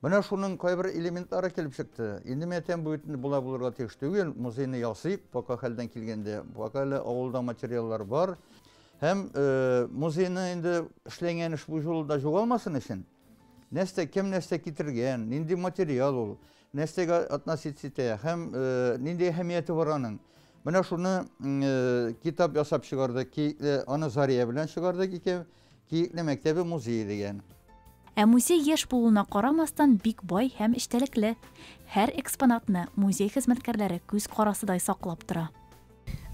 Менә шуның кайбер элементлары килеп чыкты. Инде мәтән бүйтен була булырга тиеш түгел. Музейны ясыйк, пока хәлдән килгәндә. Пока әле авылда материаллар бар. Һәм музейны инде эшләнгән эш бу юлда югалмасын өчен. Нәрсә кем нәрсә китергән, нинди материал ул, нәрсәгә относиться итә, һәм нинди әһәмияте бар аның. Менә шуны китап ясап чыгардык, аны Зария белән чыгардык икән, Киекле мәктәбе музее дигән. Музей еш булуына карамастан бик бай һәм эчтәлекле. Һәр экспонатны музей хезмәткәрләре күз карасыдай саклап тора.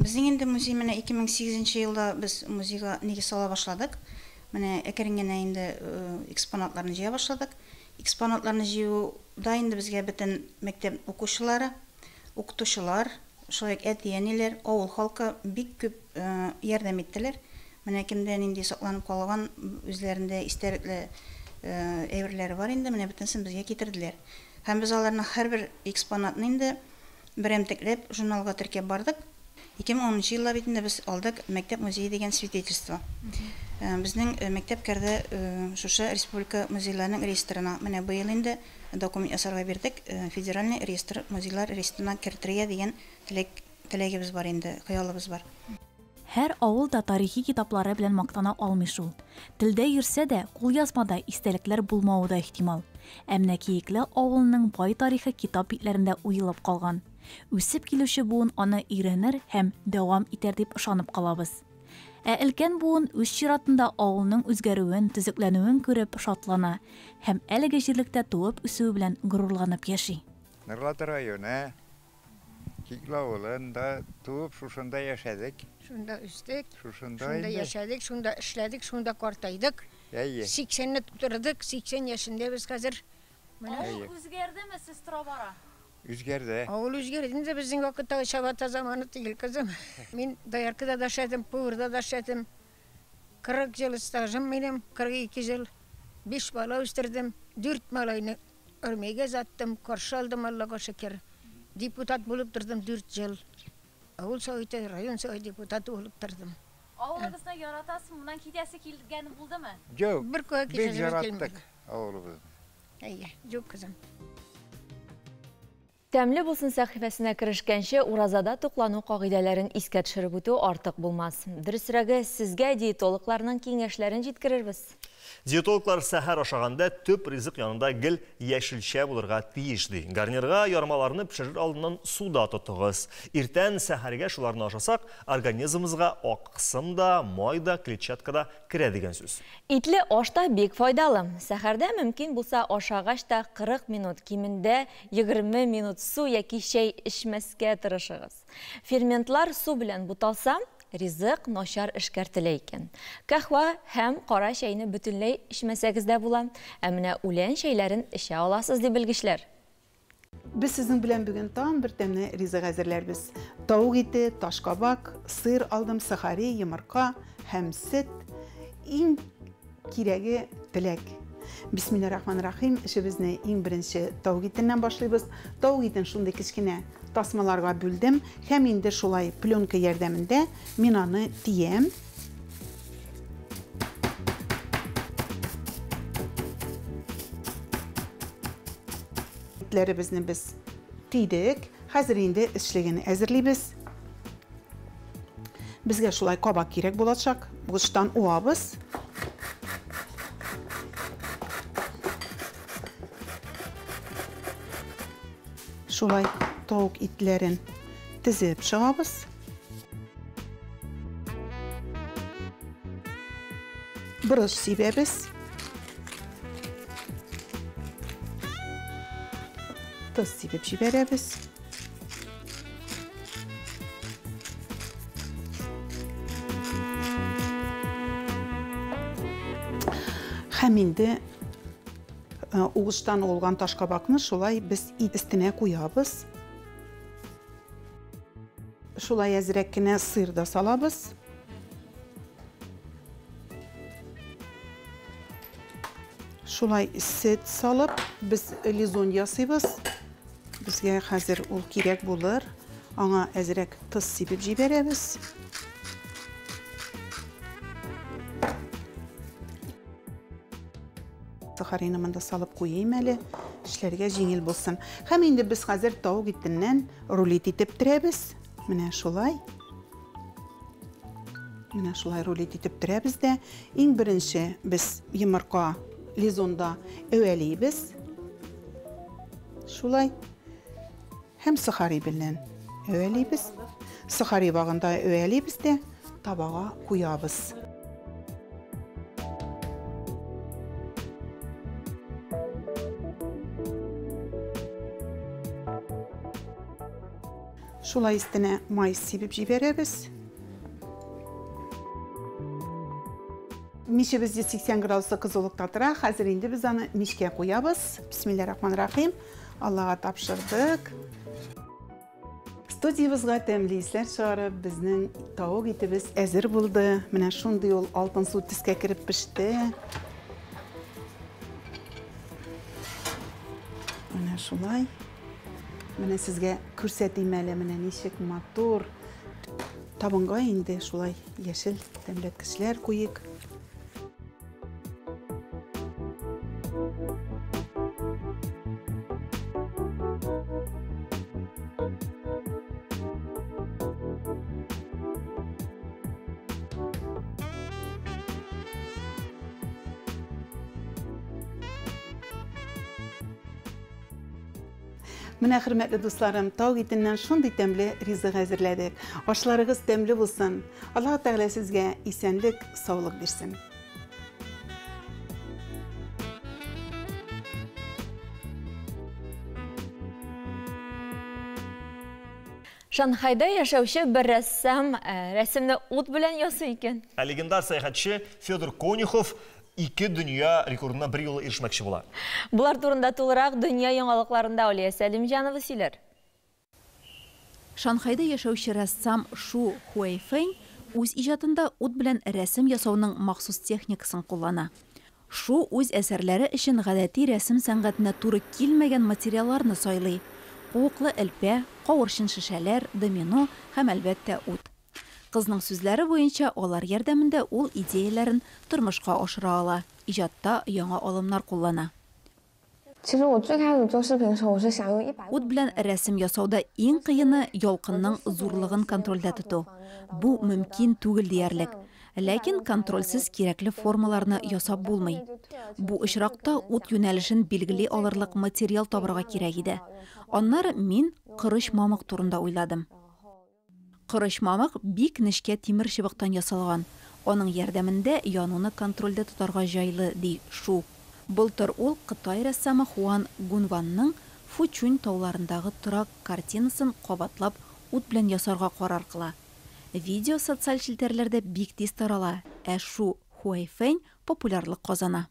Безнең инде музей менә 2008 елда без музейга нигез сала башладык. Менә әкрен-генә инде экспонатларны җыя башладык. Экспонатларны җыюда инде безгә бөтен мәктәп укучылары, укытучылар, шулай әти-әниләр, авыл халкы бик күп ярдәм иттеләр. Менә кемдән инде сакланып калган үзләрендә истәлекле әйберләре бар инде, менә бөтенсен безгә китерделәр. Һәм без аларны һәрбер экспонатны инде берәмтекләп журналга теркәп бардык. 2010 елда бит инде без алдык мәктәп музее дигән свидетельство. Безнең мәктәп керде шушы республика музейларының реестрына. Менә быел инде документ ясарга бирдек, федеральный реестр музейлар реестрына кертергә дигән теләгебез бар инде, хыялыбыз бар. Һәр авылда тарихи китаплары белән мактана алмый шул. Телдә йөрсә дә, кулъязмада истәлекләр булмауы да ихтимал. Әмма Киекле авылының бай тарихы китап битләрендә уелып калган. Үсеп килүче буын аны өйрәнер һәм дәвам итәр дип ышанып калабыз. Өлкән буын үз чиратында авылның үзгәрүен, төзекләнүен күреп шатлана һәм әлеге җирлектә туып үсүе белән горурланып яши. Нырлат районы Киекле авылында туып шушында яшәдек. Шунда үстек, шунда яшәдек, шунда эшләдек, шунда картайдык. 80-не тутырдык, 80 яшендә без хәзер. Авыл үзгәрдеме сез тора бара? Үзгәрде. Авыл үзгәрде, инде безнең вакытта чабата заманы түгел, кызым. Мин Дояркада да эшләдем, Пуырда да эшләдем. 40 ел стажым минем, 42 ел. 5 бала үстердем, 4 малайны өрмәгә заттым, каршы алдым, Аллага шөкер. Депутат булып тордым 4 ел. Авыл советы, район совет депутаты булып тордым. Авылыгызны яратасыз, моннан китәсе килгән булдымы? Юк. Бер көй Без яраттык авылыбызны. Әйе, юк кызым. Тәмле булсын сәхифәсенә керешкәнче уразада туклану кагыйдәләрен искә төшереп үтү артык булмас. Дөресрәге, сезгә диетологларның киңәшләрен җиткерербез. Диетологлар сәхәр ашаганда төп ризык янында гел яшелчә булырга тиеш ди. Гарнирга ярмаларны пешерер алдыннан суда тотыгыз. Иртән сәхәргә шуларны ашасак, организмыбызга ак кысым да, май да, клетчатка да керә дигән сүз. Итле аш та бик файдалы. Сәхәрдә мөмкин булса ашагач та 40 минут, кимендә 20 минут су яки чәй эчмәскә тырышыгыз. Ферментлар су белән буталса, ризык начар эшкәртелә икән. Кахва һәм кара чәйне бөтенләй эчмәсәгез дә була, ә менә үлән чәйләрен эчә аласыз дип белгечләр. Biz sizin bilen bugün tam bir temne rızık hazırlarız. Tavuk eti, taş kabak, sır aldım, sahari, yumurka, hem süt, en kiregi tilek. Bismillahirrahmanirrahim. İşimizni en birinci tavuk etinden başlayız. Tavuk etin şunda kiçkine tasmalarga böldüm. Hem indi şolay plyonka yardımında minanı tiyem. Etlerimizni biz tiydik. Hazır indi işlegini hazırlayız. Bizge şolay kabak gerek bulacak. Bugüşten oğabız. Şolay tavuk etlerin dizip çıgabız. Biraz sibemiz. Tuz sibip jiberemiz. Hem indi oğuştan olgan taş kabakını şolay biz üstüne koyabız. Şolay azrekkine sır da salabız. Şolay süt salıp biz lizon yasıbız. Bizge hazır ol kirek bulur. Ana azrek tuz sibip jiberemiz. Saharini mında salıp koyayım eli. эшләргә җиңел булсын. Һәм инде без хәзер тавык итеннән рулет итеп төрәбез. Менә шулай. Менә шулай рулет итеп төрәбез дә, иң беренче без йомырка лизонда әвәлибез. Шулай. Һәм сахари белән әвәлибез. Сахари вагында әвәлибез дә табага куябыз. Шулай өстенә майс сибеп җибәрәбез. Мишебез 180 градуста кызулыкта тора. Хәзер инде без аны мишкә куябыз. Бисмиллаһир-рахманир-рахим. Аллага тапшырдык. Студиябызга тәмле исләр чыгарып, безнең тавык итебез әзер булды. Менә шундый ул алтын су төскә кирип пеште. Менә шулай. Менә сезгә күрсәтим әле, менә ничек матур. Табынга инде шулай яшел тәмләткечләр куйык. Менә хөрмәтле дусларым, тау итеннән шундый тәмле ризык әзерләдек. Ашларыгыз тәмле булсын. Аллаһ Тәгалә сезгә исәнлек, саулык бирсен. Шанхайда яшәүче бер рәссам рәсемне ут белән ясый икән. Легендар сәяхәтче Федор Конюхов 2 дөнья рекордына бер юлы ирешмәкче була. Булар турында тулырак дөнья яңалыкларында Алия Сәлимҗанова сөйләр. Шанхайда яшәүче рәссам Шу Хуэйфэнь үз иҗатында ут белән рәсем ясауның махсус техникасын куллана. Шу үз әсәрләре өчен гадәти рәсем сәнгатенә туры килмәгән материалларны сайлый. Куыклы элпә, кавырчын шешәләр, домино һәм әлбәттә ут. Кызның сүзләре буенча алар ярдәмендә ул идеяләрен тормышка ашыра ала, иҗатта яңа алымнар куллана. Ут белән рәсем ясауда иң кыены ялкынның зурлыгын контрольдә тоту. Бу мөмкин түгел диярлек. Ләкин контрольсез кирәкле формаларны ясап булмый. Бу очракта ут юнәлешен билгели алырлык материал табырга кирәк иде. Аннары мин кырыч мамык турында уйладым. Кырыч мамык бик нечкә тимер чыбыктан ясалган. Аның ярдәмендә януны контрольдә тотарга җайлы, ди Шу. Былтыр ул Кытай рәссамы Хуан Гунванның Фучунь тауларындагы торак картинасын кабатлап ут белән ясарга карар кыла. Видео социаль челтәрләрдә бик тиз тарала, ә Шу Хуэйфэнь популярлык казана.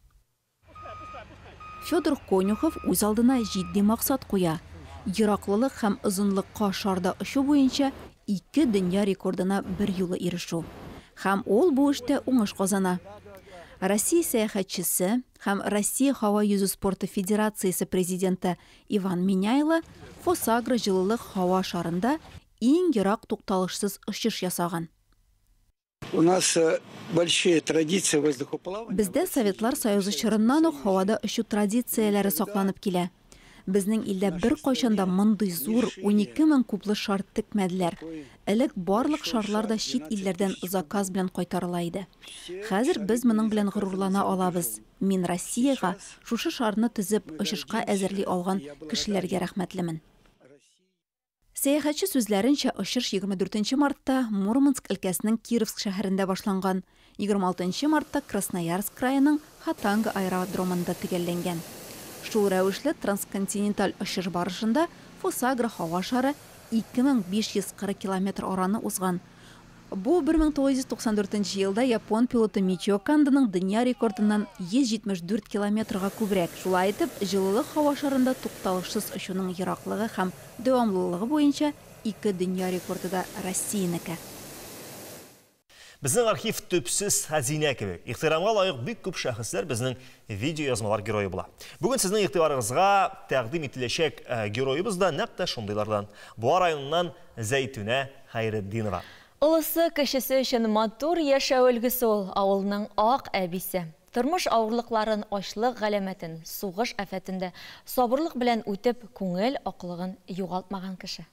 Федор Конюхов үз алдына җитди максат куя. Ераклылык һәм озынлыкка шарда очу буенча 2 дөнья рекордына бер юлы ирешү. Һәм ул бу эштә уңыш казана. Россия сәяхәтчесе һәм Россия һава йөзү спорты федерациясе президенты Иван Миняйло Фосагра җылылык һава шарында иң ерак тукталышсыз очыш ясаган. У нас большие традиции воздухоплавания. Бездә Советлар Союзы чорыннан ук һавада очу традицияләре сакланып килә. Безнең илдә бер кайчанда мондый зур 12 мең куплы шар текмәделәр. Элек барлык шарлар да чит илләрдән заказ белән кайтарыла иде. Хәзер без моның белән горурлана алабыз. Мин Россиягә шушы шарны төзеп очышка әзерли алган кешеләргә рәхмәтлемен. Сәяхәтче сүзләренчә, очыш 24 мартта Мурманск өлкәсенең Кировск шәһәрендә башланган, 26 мартта Красноярск краеның Хатанга аэродромында төгәлләнгән. Шул рәвешле трансконтиненталь очыш барышында Фосагра һава шары 2540 километр араны узган. Бу 1994 елда япон пилоты Мичио Кандының дөнья рекордыннан 174 километрга күбрәк. Шулай итеп, җылылык һава шарында тукталышсыз очуның ераклыгы һәм дәвамлылыгы буенча 2 дөнья рекорды да Россиянеке. Безнең архив төпсез хәзинә кебек. Ихтирамга лаек бик күп шәхесләр безнең видео язмалар герое була. Бүген сезнең игътибарыгызга тәкъдим ителәчәк героебыз да нәкъ тә шундыйлардан. Буа районыннан Зәйтүнә Хайретдинова. Улысы кешесе өчен матур яшәү өлгесе ул, авылның ак әбисе. Тормыш авырлыкларын, ачлык галәмәтен, сугыш афәтендә сабырлык белән үтеп, күңел аклыгын югалтмаган кеше.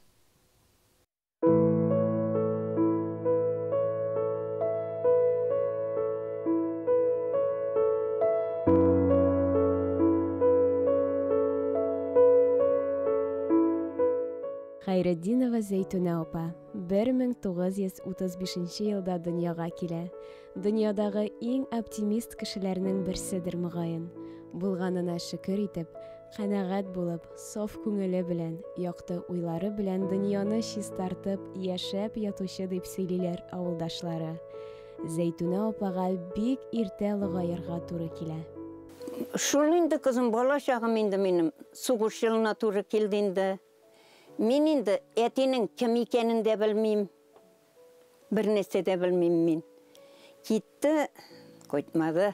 Хайретдинова Зәйтүнә апа 1935 елда дөньяга килә. Дөньядагы иң оптимист кешеләрнең берседер мөгаен. Булганына шөкер итеп, канәгать булып, саф күңеле белән, якты уйлары белән дөньяны чистартып яшәп ятучы дип сөйлиләр авылдашлары. Зәйтүнә апага бик иртә лыгаерга туры килә. Шул инде кызым, бала чагым инде минем сугыш елына туры килде инде. Мен инде әтенең кем икәнен дә белмим. Бер нәрсә дә белмим мин. Китте, кайтмады.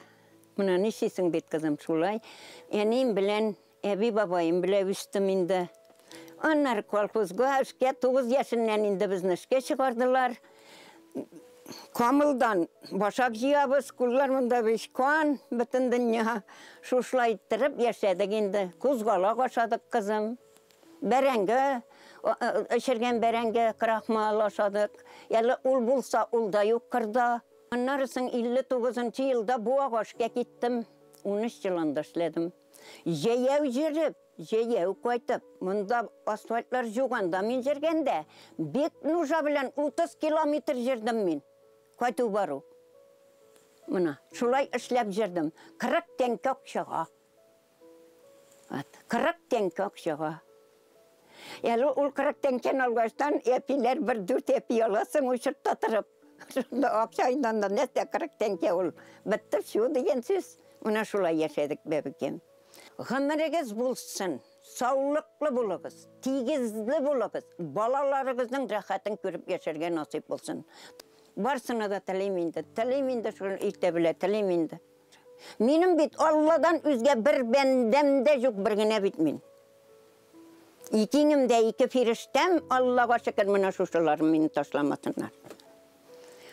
Менә ничисең бит кызым шулай. Әнем белән, әби бабаем белән үстем инде. Аннары колхозга эшкә 9 яшеннән инде безне эшкә чыгардылар. Камылдан башак җыябыз, куллар монда биш кан, бөтен дөнья. Шушлай иттереп яшәдек инде. Кузгалак ашадык кызым. Бәрәңге, эшергән бәрәңге крахмал ашадык. Әле ул булса, ул да юк кырда. Аннарысын 59 елда бу агашка киттем. 13 ел анда эшләдем. Җәяү җиреп, җәяү кайтып, монда асфальтлар жуганда мин җиргәндә, бик нужа белән 30 километр җирдем мин. Кайту бару. Менә, шулай эшләп җирдем. 40 тәңкә акчага. 40 тәңкә акчага. Әлі ол 40 тәңкен алғаштан әпилер бір 4 әпи аласың ұшыртта тұрып. Ақшайынан да нәсте 40 тәңке ол. Бітті шу деген сөз. Мұна шулай яшедік бәбікем. Ғымырығыз болсын, саулықлы болығыз, тигізлі болығыз, балаларығыздың рахатын көріп яшерген насип болсын. Барсына да тілеймінді, шул ирте біле тілеймінді. Менің бит Алладан өзге бір бәндемде жоқ біргіне бит мен. İkingimde iki firiştem, Allah'a şükür mına şuşularım beni taşlamasınlar.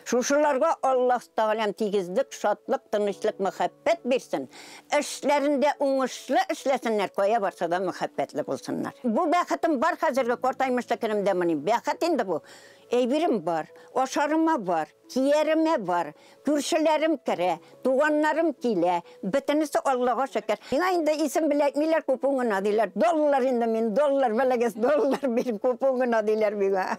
Şuşularga Allah Teala'm tigizlik, şatlık, tınışlık, muhabbet versin. İşlerinde uğuşlu işlesinler, koya varsa da muhabbetli bulsunlar. Bu bəxetim var hazırga kortaymışlıklarımda benim. Bəxetim de bu. Eybirim var, oşarıma var, kiyerime var, kürşülerim kere, tuğanlarım kile, bütünüsü Allah'a şükür. Yine indi isim bilekmiler kupunğuna diler, dollar indi min, dollar, belagız dollar bir kupunğuna diler bana.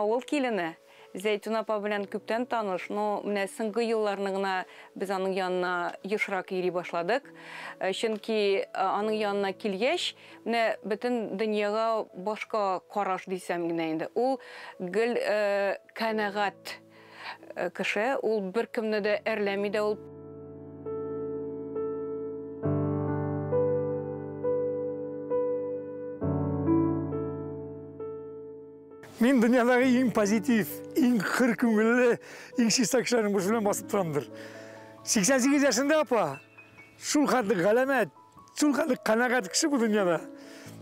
Авыл киліне Зәйтүн апа белән күптән таныш, но менә соңгы елларына без аның янына ешрак йөри башладык. Чөнки аның янына килгәч, менә бөтен дөньяга башка караш дисәм генә инде. Ул гел канәгать кеше, ул беркемне дә әрләми дә ул. Мен дүниядағы ең позитив, ең қыр көңілі, ең шиста кішілердің біршілен басып тұрамдыр. 88 жасында апа, шул қадық ғаламәт, шул қадық қанағат кіші бұл дүнияда.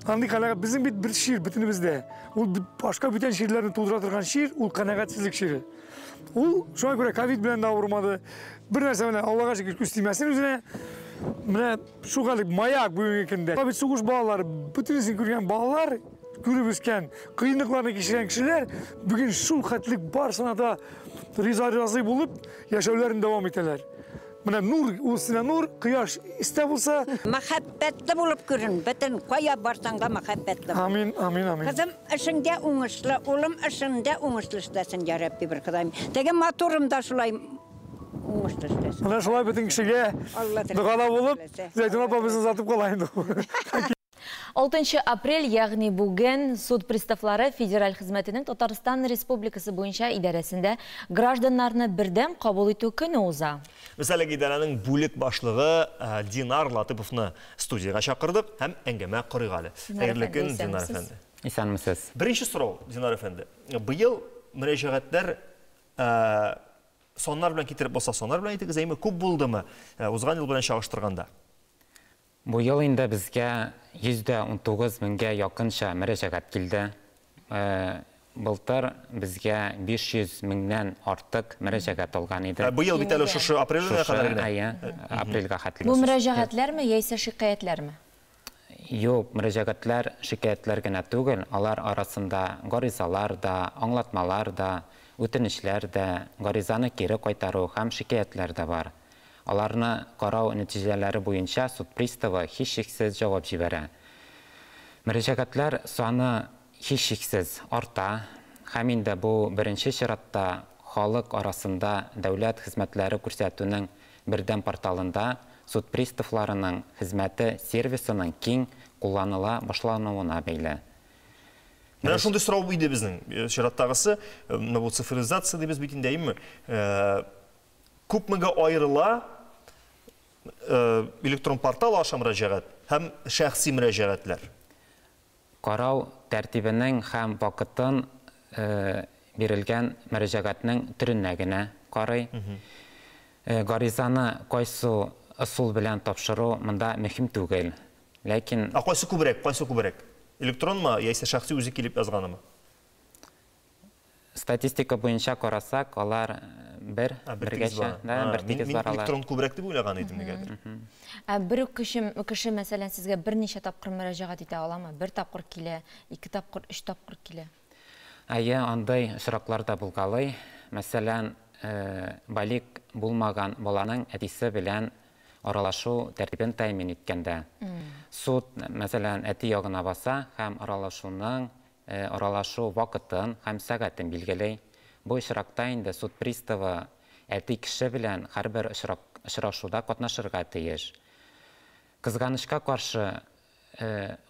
Анды қанағат біздің бет бір шир бүтінімізде. Ол башқа бүтен ширлерін тудыра тұрған шир, ол қанағатсыздық ширі. Ол шоңа көре ковид білен ауырмады. Бір нәрсе білен Аллаға шекер көстеймесін өзіне. Міне шул қадық маяк бүгінгі күнде. Бет соғыш балалары, бүтінісін көрген балалар, көріп өскен, қиындықтарны кешірген кішілер бүгін шул қаттылық бар санада разы болып, яшауларын давам етелер. Мына нұр, осына нұр, қияш істе болса... Махаббәтлі болып көрін, бітін қоя барсаңда махаббәтлі. Амин, амин, амин. Қызым ішінде оңышлы, олым ішінде оңышлы істесін, я Рабби бір қыдайым. Деген моторым да шулай оңышлы істесін. Мына шулай бітін кішіге дұғала болып, Зәйтүн апамызын затып қалайын. 6 апрель, ягъни бүген суд приставлары федераль хезмәтенең Татарстан Республикасы буенча идарәсендә гражданнарны бердәм кабул итү көне уза. Мәсәлән, идарәнең бүлек башлыгы Динар Латыповны студияга чакырдык һәм әңгәмә корыйга әле. Хәерле көн, Динар әфәнде. Исәнмесез. Беренче сорау, Динар әфәнде. Быел мөрәҗәгатьләр соннар белән китереп булса, соннар белән әйтегез, әйме күп булдымы узган ел белән чагыштырганда? Бу ел инде безгә 119 меңгә якынча мөрәҗәгать килде. былтыр безгә 500 меңнән артык мөрәҗәгать алган иде. Бу ел бит әле шушы апрельгә кадәр генә. Апрельгә хәтле. Бу мөрәҗәгатьләрме яисә шикаятьләрме? Юк, мөрәҗәгатьләр, шикаятьләр генә түгел, алар арасында гаризалар да, аңлатмалар да, үтенечләр дә, гаризаны кире кайтару һәм шикаятьләр дә бар. Аларны карау нәтиҗәләре буенча суд приставы һичшиксез җавап җибәрә. Мөрәҗәгатьләр саны һичшиксез арта, һәм инде бу беренче чиратта халык арасында дәүләт хезмәтләре күрсәтүнең бердәм порталында суд приставларының хезмәте сервисының киң кулланыла башлануына бәйле. Менә шундый сорау иде безнең чираттагысы, бу цифризация дибез бит инде имме. Күпмегә аерыла электрон портал аша мөрәҗәгать һәм шәхси мөрәҗәгатьләр. Карау тәртибенең һәм вакытын бирелгән мөрәҗәгатьнең төренә генә карый. Гаризаны кайсы ысул белән тапшыру монда мөһим түгел. Ләкин кайсы күбрәк? Электронмы яисә шәхси үзе килеп язганымы? Статистика буенча карасак, алар бергәчә, бер тигез баралар. Электрон күбрәк дип уйлаган идем нигәдер. Бер кеше мәсәлән сезгә берничә тапкыр мөрәҗәгать итә аламы? Бер тапкыр килә, 2 тапкыр, 3 тапкыр килә. Андай очраклар да булгалый. Мәсәлән, балик булмаган баланың әтисе белән аралашу тәртибен тәэмин иткәндә. Суд, мәсәлән, әти ягына баса һәм аралашу вакытын һәм сәгатен билгеләй. Бу очракта инде суд приставы әти кеше белән һәрбер очрашуда катнашырга тиеш. Кызганычка каршы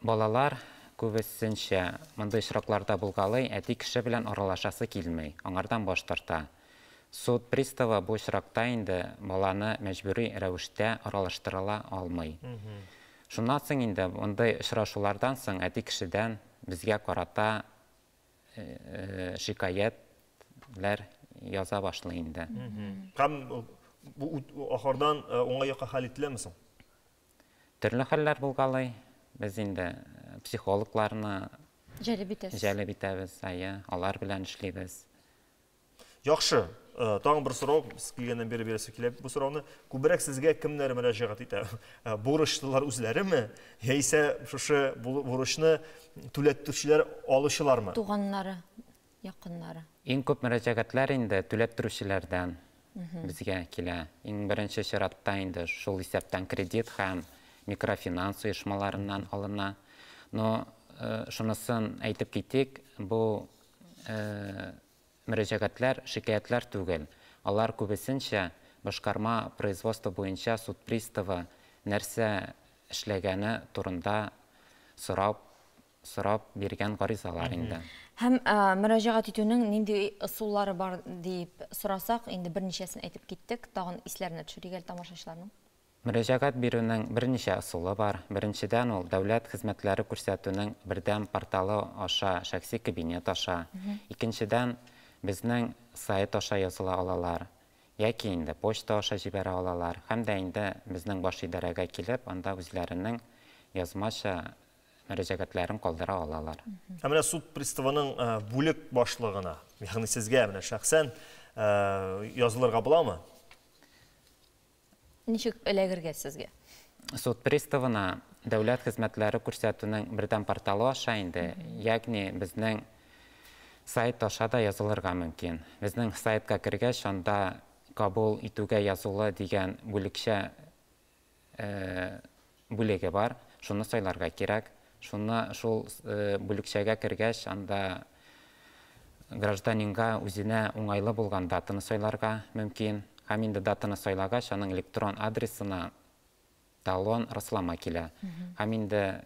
балалар күбесенчә мондай очракларда булгалый, әти кеше белән аралашасы килмәй, аңардан баш тарта. Суд приставы бу очракта инде баланы мәҗбүри рәвештә аралаштырыла алмый. Шуннан соң инде мондай очрашулардан соң әти кешедән безгә карата шикаятләр яза башлый инде. Һәм бу ахырдан уңайга хәл ителәме соң? Төрле хәлләр булгалый. Без инде психологларны җәлеп итәбез, алар белән эшлибез. Яхшы, тагын бер сорау, без килгәннән бери берсе килә. Бу сорауны күбрәк сезгә кемнәр мөрәҗәгать итә? Бурычлылар үзләреме, яисә шушы бурычны түләтүчеләр алучылармы? Туганнары, якыннары. Иң күп мөрәҗәгатьләр инде түләтүчеләрдән безгә килә. Иң беренче чиратта инде шул исәптән кредит һәм микрофинанс оешмаларыннан алына. Но шунысын әйтеп китик, бу мөрәҗәгатьләр шикаятләр түгел. Алар күбесенчә башкарма производство буенча суд приставы нәрсә эшләгәне турында сорап биргән гаризалар инде. Һәм мөрәҗәгать итүнең нинди ысуллары бар дип сорасак, инде берничәсен әйтеп киттек, тагын исләренә төшерик тамашачыларның. Мөрәҗәгать бирүнең берничә ысулы бар. Беренчедән ул дәүләт хезмәтләре күрсәтүнең бердәм порталы аша, шәхси кабинет аша. Икенчедән безнең сайт аша языла алалар. Яки инде почта аша җибәрә алалар. Һәм дә инде безнең баш идарәгә килеп, анда үзләренең язмаша мөрәҗәгатьләрен калдыра алалар. Менә суд приставының бүлек башлыгына, ягъни сезгә менә шәхсән язылырга буламы? Ничек эләгергә сезгә? Суд приставына дәүләт хезмәтләре күрсәтүнең бердәм порталы аша инде, ягъни безнең сайт аша да язылырга мөмкин. Безнең сайтка кергәч, анда кабул итүгә язылу дигән бүлекчә бүлеге бар. Шуны сайларга кирәк. Шул бүлекчәгә кергәч, анда гражданинга үзенә уңайлы булган датаны сайларга мөмкин. Һәм инде датаны сайлагач, аның электрон адресына талон раслама килә. Һәм инде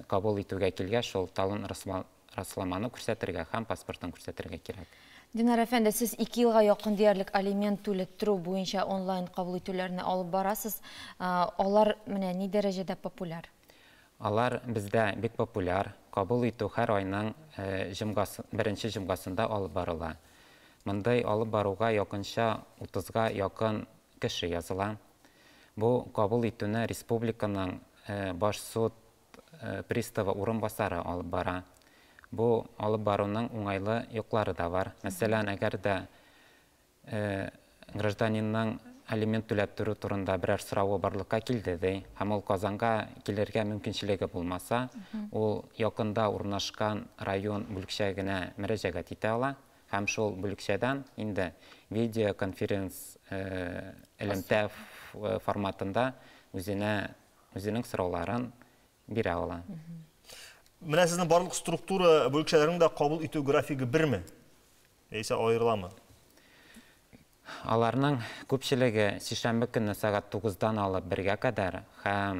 кабул итүгә килгәч, шул талон расламаны күрсәтергә һәм паспортын күрсәтергә кирәк. Динар әфәнде, сез 2 елга якын диярлек алимент түләттерү буенча онлайн кабул итүләрне алып барасыз. Алар менә ни дәрәҗәдә популяр? Алар бездә бик популяр. Кабул итү һәр айның беренче җомгасында алып барыла. Мондай алып баруга якынча 30-га якын кеше языла. Бу кабул итүне республиканың баш суд приставы урынбасары алып бара. Бу алып баруның уңайлы юклары да бар. Мәсәлән, әгәр дә гражданинның алимент түләп тору турында берәр сорауы барлыкка килде ди, һәм ул Казанга килергә мөмкинчелеге булмаса, ул якында урнашкан район бүлекчәгенә мөрәҗәгать итә ала, һәм шул бүлекчәдән инде видеоконференц элемтә форматында үзенең сорауларын бирә ала. Менә сезнең барлык структура бүлекчәләренең дә кабул итү графигы берме? Яисә аерыламы? Аларның күпчелеге сишәмбе көнне сагат 9-дан алып 1-гә кадәр һәм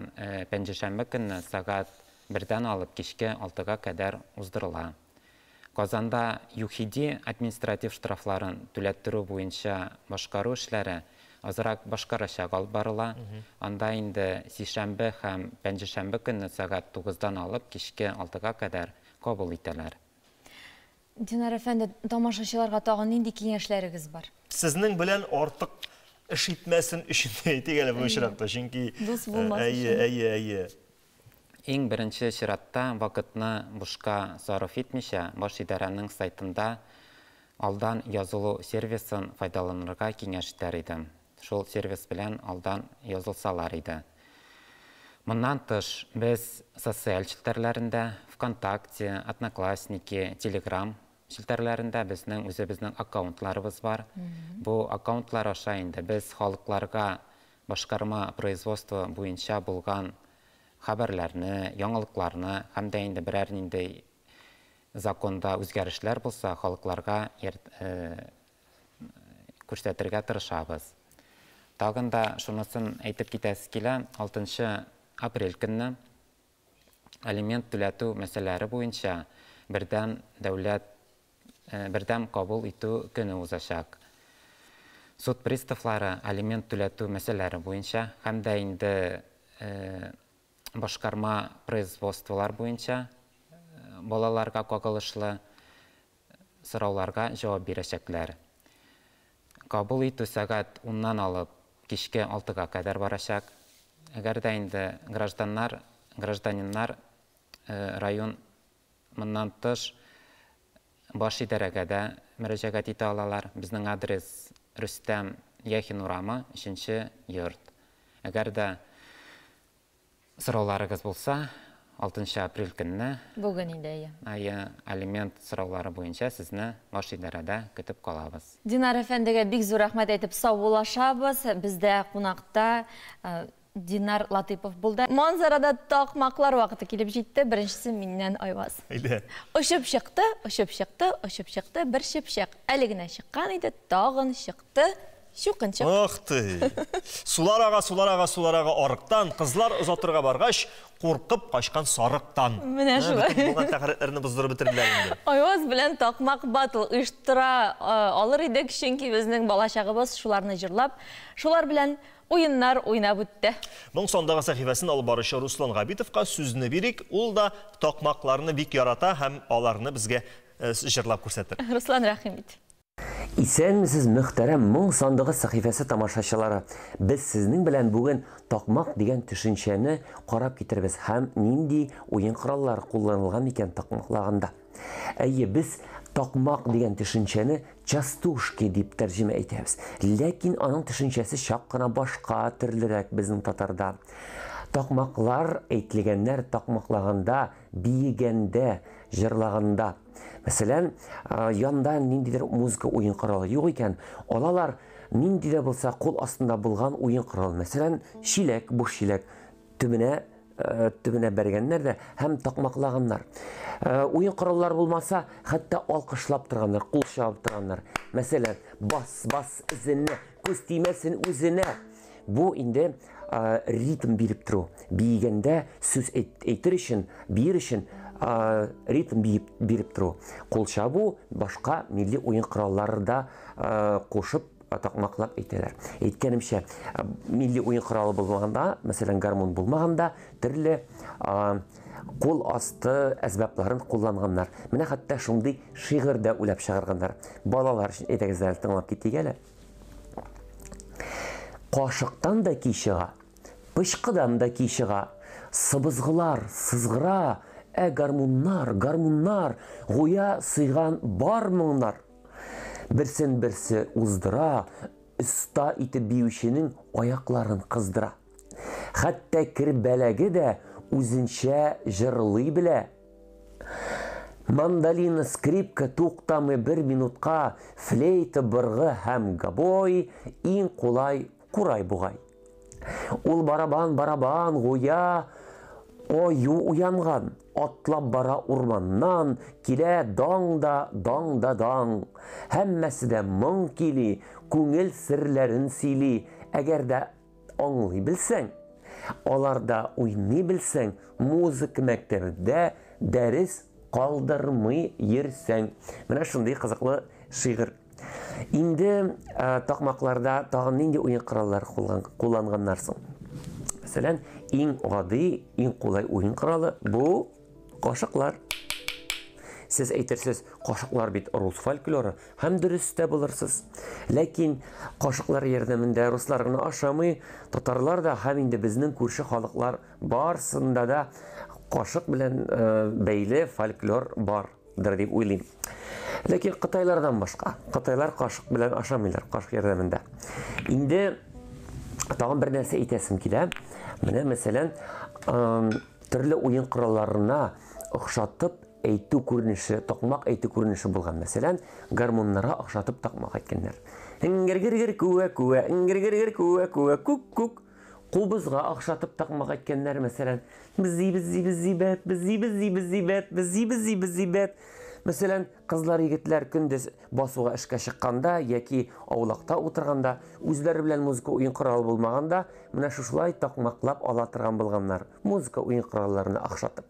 пәнҗешәмбе көнне сагат 1-дән алып кичке 6-га кадәр уздырыла. Казанда ЮХИДИ административ штрафларын түләттерү буенча башкару эшләре азрак башкарачак алып барыла. Анда инде сишәмбе һәм пәнҗешәмбе көнне сагат 9-дан алып кичке 6-га кадәр кабул итәләр. Динар әфәнде, тамашачыларга тагын нинди киңәшләрегез бар? Сезнең белән артык эш итмәсен өчен әйтик әле бу очракта, чөнки дус булмас өчен. Әйе. Иң беренче чиратта вакытны бушка сарыф итмичә, баш идарәнең сайтында алдан язылу сервисын файдаланырга киңәш итәр идем. Шул сервис белән алдан язылсалар иде. Моннан тыш, без социаль челтәрләрендә, ВКонтакте, Одноклассники, Telegram челтәрләрендә безнең аккаунтларыбыз бар. Бу аккаунтлар аша инде без халыкларга башкарма производство буенча булган хәбәрләрне, яңалыкларны һәм дә инде берәр нинди законда үзгәрешләр булса, халыкларга күрсәтергә тырышабыз. Тагын да шунысын әйтеп китәсе килә, 6 апрель көнне алимент түләтү мәсьәләләре буенча бердәм кабул итү көне узачак. Суд приставлары алимент түләтү мәсьәләләре буенча һәм дә инде башкарма производстволар буенча балаларга кагылышлы сорауларга җавап бирәчәкләр. Кабул итү сәгать 10-нан алып кичке 6-га кадәр барачак. Әгәр дә инде гражданиннар район моннан тыш баш идарәгә дә мөрәҗәгать итә алалар. Безнең адрес Рөстәм Яхин урамы, 3-нче йорт. Әгәр дә сорауларыгыз булса, 6 апрель көнне бүген инде алимент сораулары буенча сезне баш идарәдә көтеп калабыз. Динар әфәндегә бик зур рәхмәт әйтеп саубуллашабыз. Бездә кунакта Динар Латыпов булды. Манзарада такмаклар вакыты килеп җитте. Беренчесе миннән Айваз. Очып чыкты, бер чыпчык. Әле генә чыккан иде, тагын чыкты. Шукынчык. Ах ты! Суларага арыктан, кызлар озатырга баргач, куркып качкан сарыктан. Менә шулай. Булган тәхрирләрне боздырып бетерделәр инде. Айваз белән такмак батыл оештыра алыр идек, чөнки безнең балачагыбыз шуларны җырлап, шулар белән уеннар уйнап үтте. Моң сондагы сәхифәсен алып баручы Руслан Габитовка сүзне бирик, ул да такмакларны бик ярата һәм аларны безгә җырлап күрсәтер. Руслан, рәхим ит. Исәнмесез мөхтәрәм моң сондагы сәхифәсе тамашачылары. Без сезнең белән бүген такмак дигән төшенчәне карап китербез һәм нинди уен кораллары кулланылган икән такмаклаганда. Әйе, без такмак дигән төшенчәне частушки дип тәрҗемә итәбез. Ләкин аның төшенчәсе чак кына башка, төрлерәк безнең татарда. Такмаклар әйтелгәннәр такмаклаганда, биегәндә, җырлаганда. Мәсәлән, янда ниндидер музыка уен коралы юк икән, алалар ниндидә булса кул астында булган уен коралы. Мәсәлән, шиләк, буш шиләк төбенә бәргәннәр дә һәм такмаклаганнар. Уен кораллар булмаса, хәтта алкышлап торганнар, кул чабып торганнар. Мәсәлән, бас изенә, күз тимәсен үзенә. Бу инде ритм биреп тору. Биегәндә сүз әйтер өчен, бир өчен ритм биреп тору. Кул чабу башка милли уен коралларында кушып такмаклап әйтәләр. Әйткәнемчә, милли уен коралы булмаганда, мәсәлән, гармон булмаганда, төрле кул асты әсбапларын кулланганнар. Менә хәтта шундый шигырьдә уйлап чыгарганнар. Балалар өчен әйтәгезләр, тыңлап китик әле. Кашыктан да ки чыга, пычкыдан да ки чыга, сыбызгылар сызгыра, гармуннар, гуя сыйган бар моңнар. Берсен-берсе уздыра, уста итеп биюченең аякларын кыздыра. Хәтта кирбәләге дә үзенчә җырлый белә. Мандолина, скрипка, туктамы 1 минутка, флейта, быргы һәм гобой, иң кулай курай бугай. Ул барабан, гуя, ою уянган, атлап бара урманнан, килә даң. Һәммәсе дә моң кили, күңел серләрен сөйли. Әгәр дә аңлый белсәң, аларда уйный белсәң, музыка мәктәбендә дәрес калдырмый йөрсәң. Менә шундый кызыклы шигырь. Инде такмакларда тагын нинди уен кораллары кулланганнарсың? Мәсәлән, иң гади, иң кулай уен коралы бу кашыклар. Сез әйтерсез, кашыклар бит рус фольклоры, һәм дөрес тә булырсыз. Ләкин кашыклар ярдәмендә руслар гына ашамый, татарлар да һәм инде безнең күрше халыклар барсында да кашык белән бәйле фольклор бардыр дип уйлыйм. Ләкин Кытайлардан башка. Кытайлар кашык белән ашамыйлар, кашык ярдәмендә. Инде тагын бер нәрсә әйтәсем килә. Менә мәсәлән, төрле уен коралларына охшатып әйтү күренеше, такмак әйтү күренеше булган. Мәсәлән, гармуннарга охшатып такмак әйткәннәр. Ингер-гер күә, ингер-гер күә, күк. Кубызга охшатып такмак әйткәннәр, мәсәлән, бизибет. Мәсәлән, кызлар, егетләр көндез басуга эшкә чыкканда яки аулакта утырганда, үзләре белән музыка уен коралы булмаганда, менә шушылай такмаклап ала торган булганнар. Музыка уен коралларына охшатып.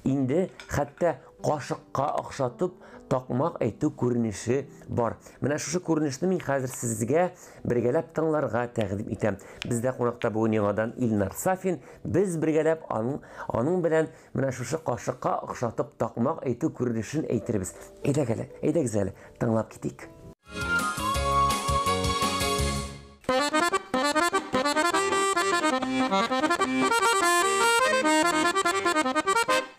Инде хәтта кашыкка охшатып такмак әйтү күренеше бар. Менә шушы күренешне мин хәзер сезгә бергәләп тыңларга тәкъдим итәм. Бездә кунакта бүгін яңадан Илнар Сафин, без бергәләп аның белән менә шушы кашыкка охшатып такмак әйтү күренешен әйтербез. Әйдәгез әле, тыңлап китик.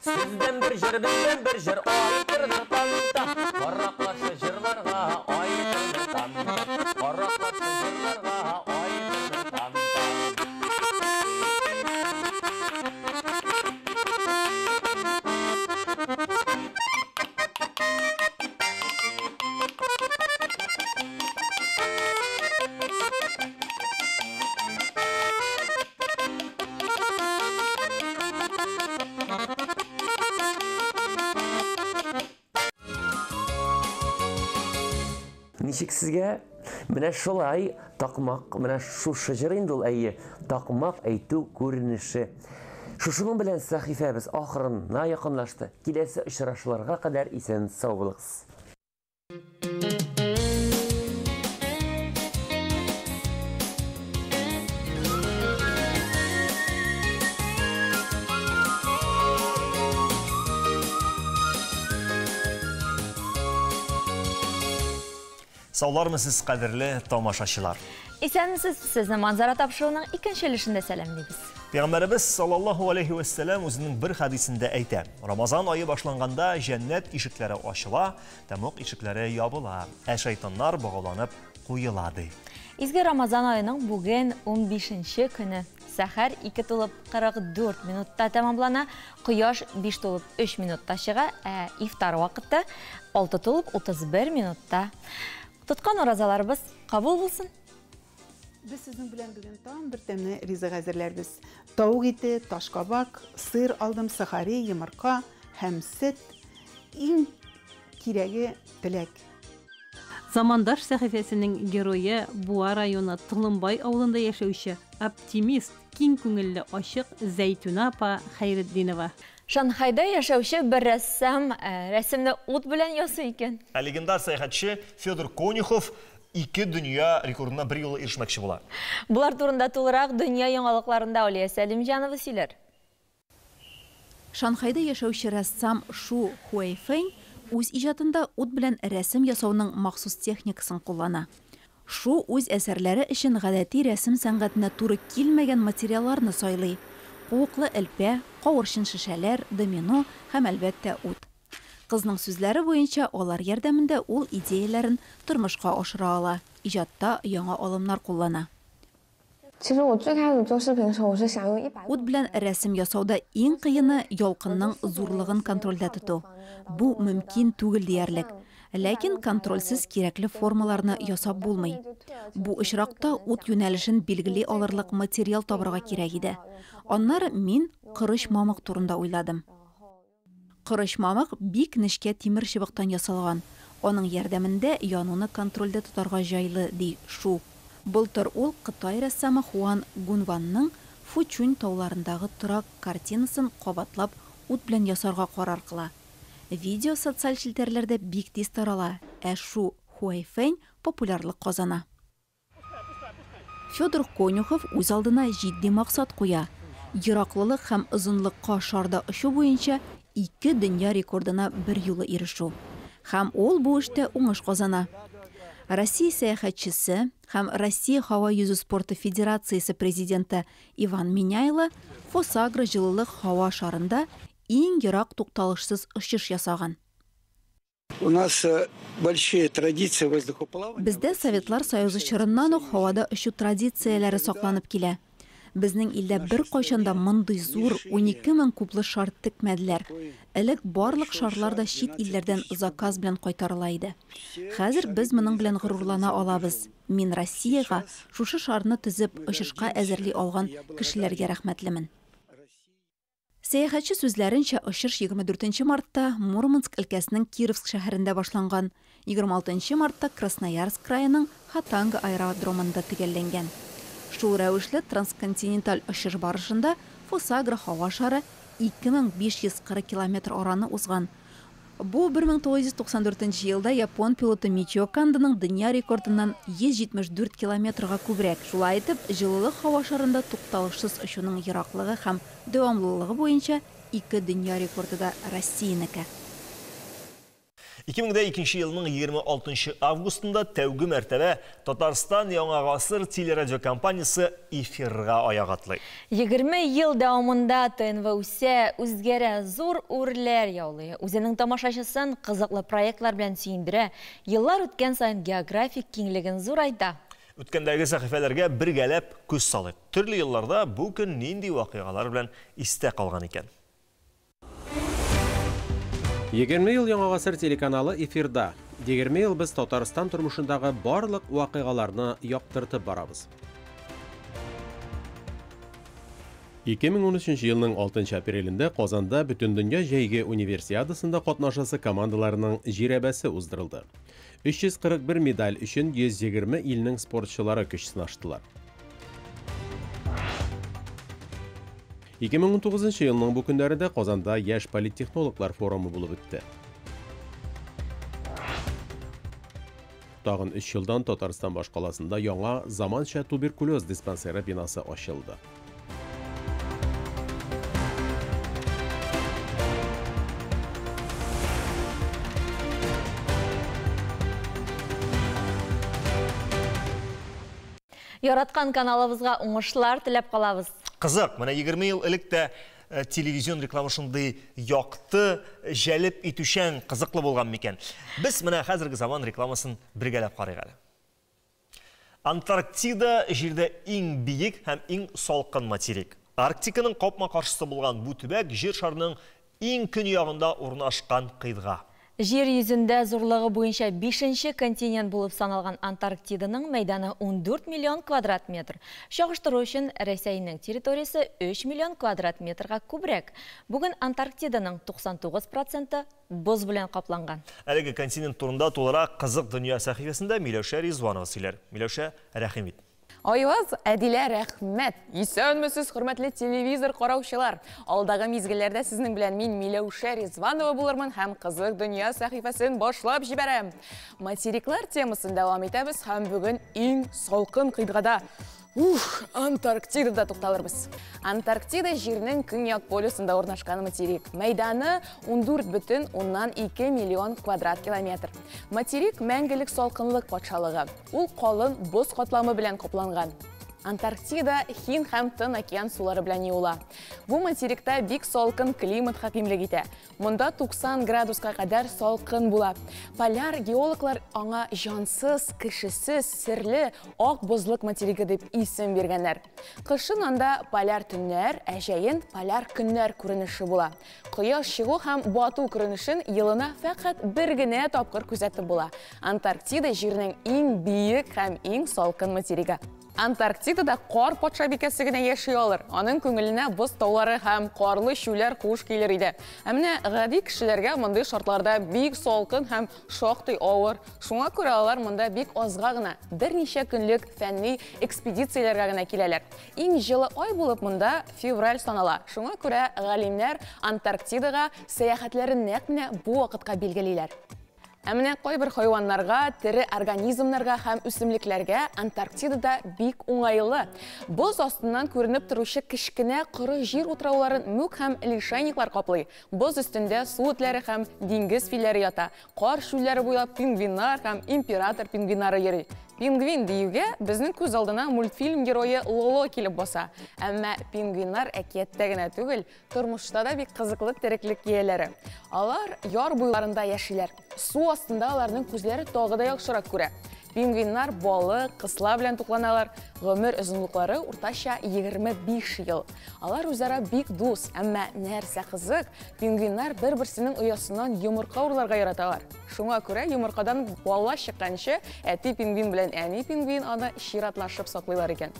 Сездән бер җыр, бездән бер җыр, айтырды танда. Караклашы җырларга айтырды танда. Караклашы җырларга айтырды танда. Ничек сезгә менә шулай такмак, менә шушы җыр инде ул әйе, такмак әйтү күренеше. Шушының белән сәхифәбез ахырына якынлашты. Киләсе очрашуларга кадәр исән сау булыгыз. Саулармысыз, кадерле тамашачылар. Исәнмесез, сезне манзара тапшыруның икенче өлешендә сәламлыйбыз. Пәйгамбәрбез саллаллаһу алейхи ва саллям үзенең бер хадисендә әйтә: Рамазан ае башланганда җәннәт ишекләре ачыла, тәмук ишекләре ябыла, ә шайтаннар богауланып куела ди. Изге Рамазан аеның бүген 15-нче көне. Сәхәр 2 тулып 44 минутта тәмамлана, кояш 5 тулып 3 минутта чыга, ә ифтар вакыты 6 тулып 31 минутта. Тоткан оразаларыбыз кабул булсын. Без сезнең белән бүген там бер тәмле ризык әзерләрбез. Тавык ите, ташкабак, сыр алдым, сахари, йомырка һәм сөт. Иң кирәге теләк. Замандаш сәхифәсенең герое Буа районы Тылымбай авылында яшәүче оптимист, киң күңелле, ачык Зәйтүнә апа Хәйретдинова. Шанхайда яшәүче бер рәссам рәсемне ут белән ясый икән. Легендар сәяхәтче Федор Конюхов 2 дөнья рекордына бер юлы ирешмәкче була. Булар турында тулырак дөнья яңалыкларында Алия Сәлимҗанова сөйләр. Шанхайда яшәүче рәссам Шу Хуэйфэнь үз иҗатында ут белән рәсем ясауның махсус техникасын куллана. Шу үз әсәрләре өчен гадәти рәсем сәнгатенә туры килмәгән материалларны сайлый. куыклы элпә, кавырчын шешәләр, домино һәм әлбәттә ут. Кызның сүзләре буенча, алар ярдәмендә ул идеяләрен тормышка ашыра ала, иҗатта яңа алымнар куллана. Ут белән рәсем ясауда иң кыены ялкынның зурлыгын контрольдә тоту. Бу мөмкин түгел диярлек. Ләкин контрольсыз кирәкле формаларны ясап булмый. Бу очракта ут юнәлешен билгели алырлык материал табырга кирәк иде. Аннары мин кырыч мамык турында уйладым. Кырыч мамык бик нечкә тимер чыбыктан ясалган. Аның ярдәмендә януны контрольдә тотарга җайлы, ди Шу. Былтыр ул Кытай рәссамы Хуан Гунванның Фучунь тауларындагы торак картинасын кабатлап ут белән ясарга карар кыла. Видео социаль челтәрләрдә бик тиз тарала, ә Шу Хуайфэнь популярлык казана. Федор Конюхов үз алдына җитди максат куя. Ераклылык һәм озынлыкка шарда очу буенча 2 дөнья рекордына бер юлы ирешү. Һәм ул бу эштә уңыш казана. Россия сәяхәтчесе һәм Россия һава йөзү спорты федерациясе президенты Иван Миняйло Фосагра җылылык һава шарында иң ерак тукталышсыз очыш ясаган. У нас большие традиции воздухоплавания. Бездә Советлар Союзы чорыннан ук һавада очу традицияләре сакланып килә. Безнең илдә бер кайчанда мондый зур 12 мең куплы шар текмәделәр. Элек барлык шарлар да чит илләрдән заказ белән кайтарыла иде. Хәзер без моның белән горурлана алабыз. Мин Россиягә шушы шарны төзеп очышка әзерли алган кешеләргә рәхмәтлемен. Сәяхәтче сүзләренчә, очыш 24 мартта Мурманск өлкәсенең Кировск шәһәрендә башланган, 26 мартта Красноярск краеның Хатанга аэродромында төгәлләнгән. Шул рәвешле трансконтиненталь очыш барышында Фосагра һава шары 2540 километр араны узган. Бу 1994 елда япон пилоты Мичио Кандының дөнья рекордыннан 174 километрга күбрәк. Шулай итеп, җылылык һава шарында тукталышсыз очуның ераклыгы һәм дәвамлылыгы буенча 2 дөнья рекорды да Россиянеке. 2002 елның 26 августында тәүге мәртәбә Татарстан Яңа ғасыр телерадио компаниясы эфирга аяк атлый. 20 ел дәвамында ТНВ үсә, үзгәрә, зур үрләр яулый. Үзенең тамашачысын кызыклы проектлар белән сөендерә. Еллар үткән саен географик киңлеген зурайта. Үткәндәге сәхифәләргә бергәләп күз салыйк. Төрле елларда бу көн нинди вакыйгалар белән истә калган икән. 20 ел Яңа ғасыр телеканалы эфирда. 20 ел біз Татарстан тормышындагы барлык вакыйгаларны яктыртып барабыз. 2013 елның 6 апрелендә Казанда Бүтән дөнья җәйге универсиадасында катнашасы командаларының җирәбәсе уздырылды. 341 медаль өчен 120 илнең спортчылары көч сынаштылар. 2019 елның бу көндәрендә Казанда яшь политтехнологлар форумы булып үтте. Тагын 3 елдан Татарстан башкаласында яңа заманча туберкулез диспансеры бинасы ачылды. Яраткан каналыбызга уңышлар теләп калабыз. Кызык, менә 20 ел элек тә телевизион рекламы шундый якты, җәлеп итүчән, кызыклы булган микән. Без менә хәзерге заман рекламасын бергәләп карыйк әле. Антарктида җирдә иң биек һәм иң салкын материк. Арктиканың капма каршысы булган бу төбәк җир шарының иң көньягында урнашкан кыйтга. Жер йөзендә зурлыгы буенча 5-нче континент булып саналган Антарктиданың мәйданы 14 миллион квадрат метр. Чагыштыру өчен Рәсәйнең территориясе 3 миллион квадрат метрга күбрәк. Бүген Антарктиданың 99% боз белән капланган. Әлеге континент турында тулырак кызык дөнья сәхифәсендә Миләүшә Ризванова сөйләр. Миләүшә, рәхим ит. Айваз, Әдилә, рәхмәт. Исәнмесез, хөрмәтле телевизор караучылар. Алдагы мизгелләрдә сезнең белән мин Миләүшә Ризванова булырмын һәм кызык дөнья сәхифәсен башлап җибәрәм. Материклар темасын дәвам итәбез һәм бүген иң салкын кыйтгада Антарктидада тукталырбыз. Антарктида җирнең көньяк полюсында урнашкан материк. Мәйданы 14,2 миллион квадрат километр. Материк мәңгелек салкынлык патшалыгы. Ул калын боз катламы белән капланган. Антарктида Хин һәм Тын океан сулары белән юыла. Бу материкта бик салкын климат хакимлек итә. Монда 90 градуска кадәр салкын була. Поляр геологлар аңа жансыз, кешесез, серле ак бозлык материге дип исем биргәннәр. Кышын анда поляр төннәр, әҗәен поляр көннәр күренеше була. Кояш чыгу һәм бату күренешен елына фәкать бер генә тапкыр күзәтеп була. Антарктида җирнең иң биек һәм иң салкын материге. Антарктидада кар патша бикәсе генә яши алыр. Аның күңеленә боз таулары һәм карлы шүләр куш килер иде. Ә менә гади кешеләргә мондый шартларда бик салкын һәм шактый авыр. Шуңа күрә алар монда бик азга гына, берничә көнлек фәнни экспедицияләргә генә киләләр. Иң җылы ай булып монда февраль санала. Шуңа күрә галимнәр Антарктидага сәяхәтләрен нәкъ менә бу вакытка билгелиләр. Ә менә кайбер хайваннарга, тере организмнарга һәм үсемлекләргә Антарктидада бик уңайлы. Боз астыннан күренеп торучы кечкенә коры җир утрауларын мүк һәм лишайниклар каплый. Боз өстендә су этләре һәм диңгез филләре ята. Кар шүлләре буйлап пингвиннар һәм император пингвиннары йөри. Пингвин диюгә безнең күз алдына мультфильм герое Лоло килеп баса. Әмма пингвиннар әкияттә генә түгел, тормышта да бик кызыклы тереклек ияләре. Алар яр буйларында яшиләр. Су астында аларның күзләре тагы да яхшырак күрә. Пингвиннар балык, кысла белән тукланалар. Гомер озынлыклары уртача 25 ел. Алар үзара бик дус, әмма нәрсә кызык, пингвиннар бер-берсенең оясыннан йомырка урларга яраталар. Шуңа күрә йомыркадан бала чыкканчы, әти пингвин белән әни пингвин аны чиратлашып саклыйлар икән.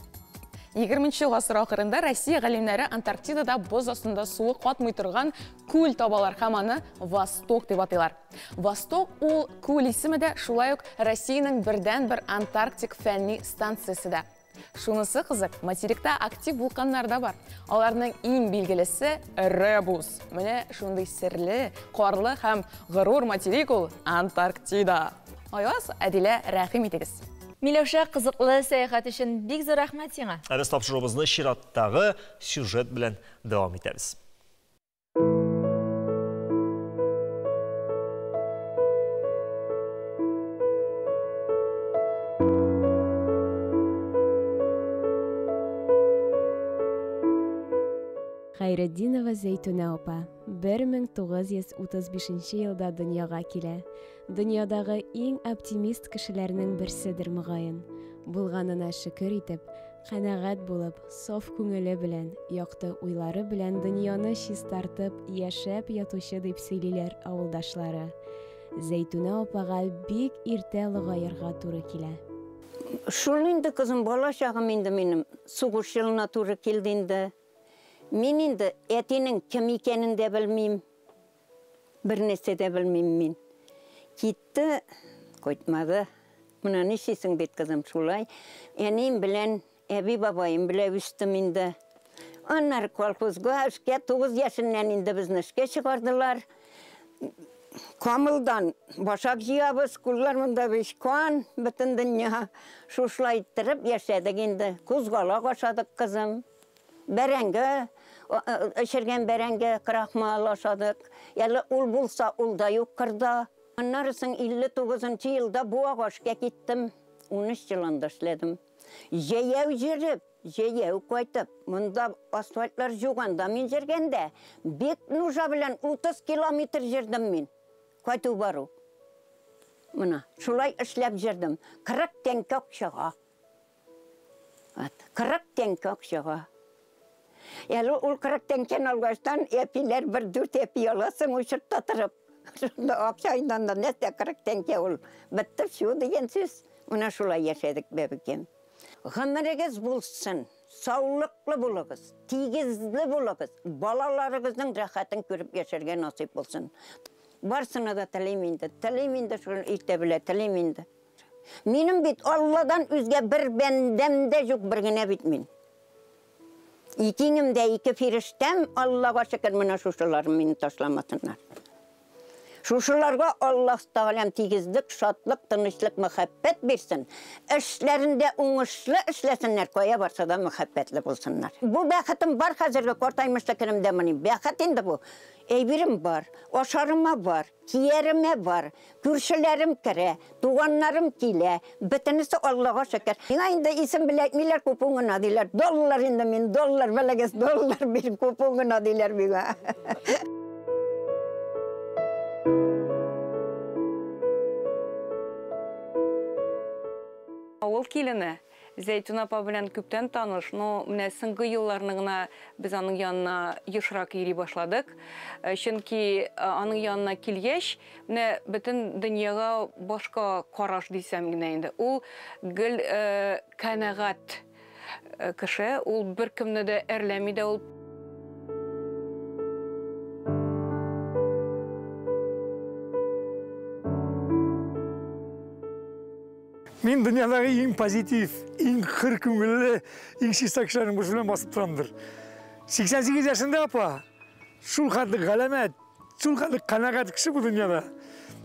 20-нче гасыр ахырында Россия галимнәре Антарктидада боз астында суы катмый торган күл табалар һәм аны Восток дип атыйлар. Восток ул күл исеме дә шулай ук Россиянең бердән-бер Антарктик фәнни станциясе дә. Шунысы кызык, материкта актив вулканнар да бар. Аларның иң билгелесе Ребус. Менә шундый серле, карлы һәм горур материк ул Антарктида. Аяз, Әдилә, рәхим итегез. Миләүшә, кызыклы сәяхәт өчен бик зур рәхмәт сиңа. Без тапшыруыбызны чираттагы сюжет белән дәвам итәбез. Хайретдинова Зәйтүнә апа 1935 елда дөньяга килә. Дөньядагы иң оптимист кешеләрнең берседер мөгаен. Булганына шөкер итеп, канәгать булып, саф күңеле белән, якты уйлары белән дөньяны чистартып яшәп ятучы дип сөйлиләр авылдашлары. Зәйтүнә апага бик иртә лыгаерга туры килә. Шул инде кызым, бала чагым инде минем сугыш елына туры килде инде. Мин инде әтинең кем икәнен дә белмим. Бер нәрсә дә белмим мин. Китте, кайтмады. Менә ничисең бит кызым шулай. Әним белән, әби бабаем белән үстем инде. Аннары колхозга эшкә 9 яшеннән инде безне эшкә чыгардылар. Камылдан башак җыябыз, куллар монда бишкан, бөтен дөнья шушлай иттереп яшәдек инде. Кузгалак ашадык кызым. Бәрәңге, эшергән бәрәңге крахмал ашадык. Ялы ул булса, ул да юк кырда. Аннарысын 59 елда бу агашка киттем. 13 елында эшләдем. Җәяү җиреп, җәяү кайтып, монда асфальтлар жуганда мин җиргәндә, бик нужа белән 30 километр җирдем мин. Кайту бару. Мына, шулай эшләп җирдем. 40 тәңкә акчага. 40 тәңкә акчага. Ялы ул 40 тәңкән алгаштан әпиләр 1-4 әпи аласың учетта торып. Акчайдан да нәрсә 40 тәңкә ул. Бетте шу дигән сүз. Менә шулай яшәдек бәбекем. Гомерегез булсын, саулыклы булыгыз, тигезле булыгыз, балаларыгызның рәхәтен күреп яшәргә насип булсын. Барсына да телим инде шул иртә белә телим инде. Минем бит Алладан үзгә бер бәндәм дә юк, бер генә бит мин. Икеңем дә ике фирештәм, Аллага шөкер, менә шушылар мине ташламасыннар. Şuşularga Allah Teala tigizlik, şatlıq, tınışlıq, muhabbet versin. İşlerinde uğuşlu işlesinler, koya varsa da muhabbetli bulsunlar. Bu bəxətim var hazırga kortaymışda kirimde mini. Bəxət indi bu. Eybirim var, oşarıma var, kiyerime var, gürşülerim kere, tuğanlarım kile, bütünüsü Allah'a şeker. Yine indi isim bilekmiler kupungun adiler, dollar indi min, dollar, beleges dollar bir kupungun adiler biga. Ол келіні Зәйтүн апа белән күптән таныш, но менә соңгы елларны гына без аның янына ешрак йөри башладык. Чөнки аның янына килгәч, менә бөтен дөньяга башка караш дисәм генә инде. Ул гел канәгать кеше, ул беркемне дә әрләми дә, ул Мен дүниядағы ең позитив, ең қыр көңілі, ең шиста кішілердің біршілен басып тұрамдыр. 88 жасында апа, шул қадық ғаламәт, шул қадық қанағат кіші бұл дүнияда.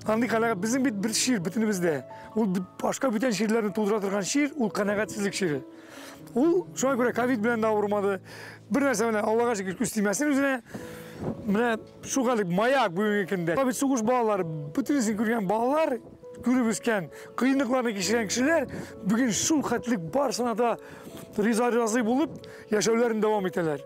Аңды қанағат біздің бір шиыр бүтінімізде. Ол башқа бүтен шиырлерін тудыра тұрған шиыр, ол қанағатсыздық шиыры. Ол шоңа көре ковид білен де ауырмады. Бір нәрсе міне Аллаға шекер көстеймесін өзіне. Міне шу қадық маяк бүгінгі екінде. Бит соғыш балалары, бүтінесін көрген балалар, көріп өскен, қиындықларны кешірген кішілер бүгін шул қаттылық бар санада риза-разы болып, яшауларын давам етелер.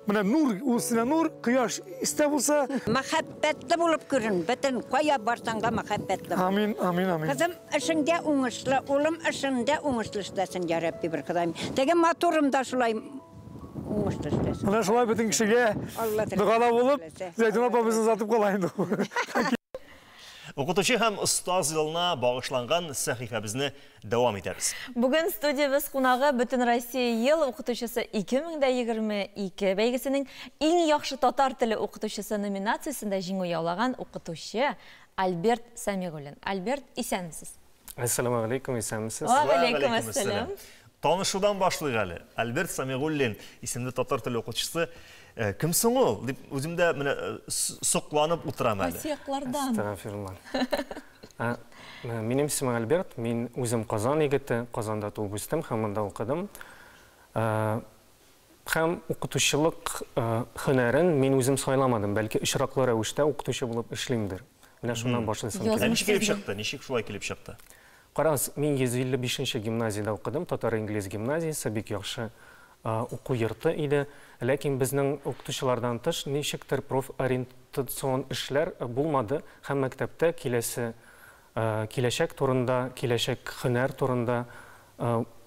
Мына нур, үстіне нур, қияш істе болса... Махаббәтлі болып көрін, бітін қоя барсанға махаббәтлі. Амин, амин, амин. Қызым ішінде оңышлы, олым ішінде оңышлы істесін, я Рабби бір қыдайым. Деген моторым да шулай оңышлы істесін. Мына шулай бітін кішіге дұғала болып, Зәйтүн апа біздің затып қалайын. Оқытушы һәм ұстаз жылына бағышланған сәхифәбізні давам етеміз. Бүгін студиябыз қонағы Бүтін Россия ел оқытушысы 2022 бәйгесінің ең яхшы татар тілі оқытушысы номинациясында жеңу яулаған оқытушы Альберт Самигуллин. Альберт, исәнмісіз? Ассаламу алейкум, исәнмісіз? Алейкум ассалам. Танышудан башлыйк әле. Альберт Самигуллин исемле татар тілі оқытушысы кімсің ол? Деп өзімді соқланып отырам әлі. Асияқлардан. Астағфирулла. Менің исемім Альберт, мен өзім Қазан егеті, Қазанда туып өстім, хамында оқыдым. Һәм оқытушылық һөнәрен мен өзім сайламадым, бәлки очраклы рәвештә оқытушы булып эшлимдер. Менә шуннан башлыйсың. Ничек килеп чыкты? Ничек шулай килеп чыкты? Караңыз, мен 155-нче гимназияда оқыдым, татар-инглиз гимназиясы, бик яхшы оқу йорты иде. Ләкин безнең укытучылардан тыш ничектер профориентацион эшләр булмады. Һәм мәктәптә киләчәк турында, киләчәк һөнәр турында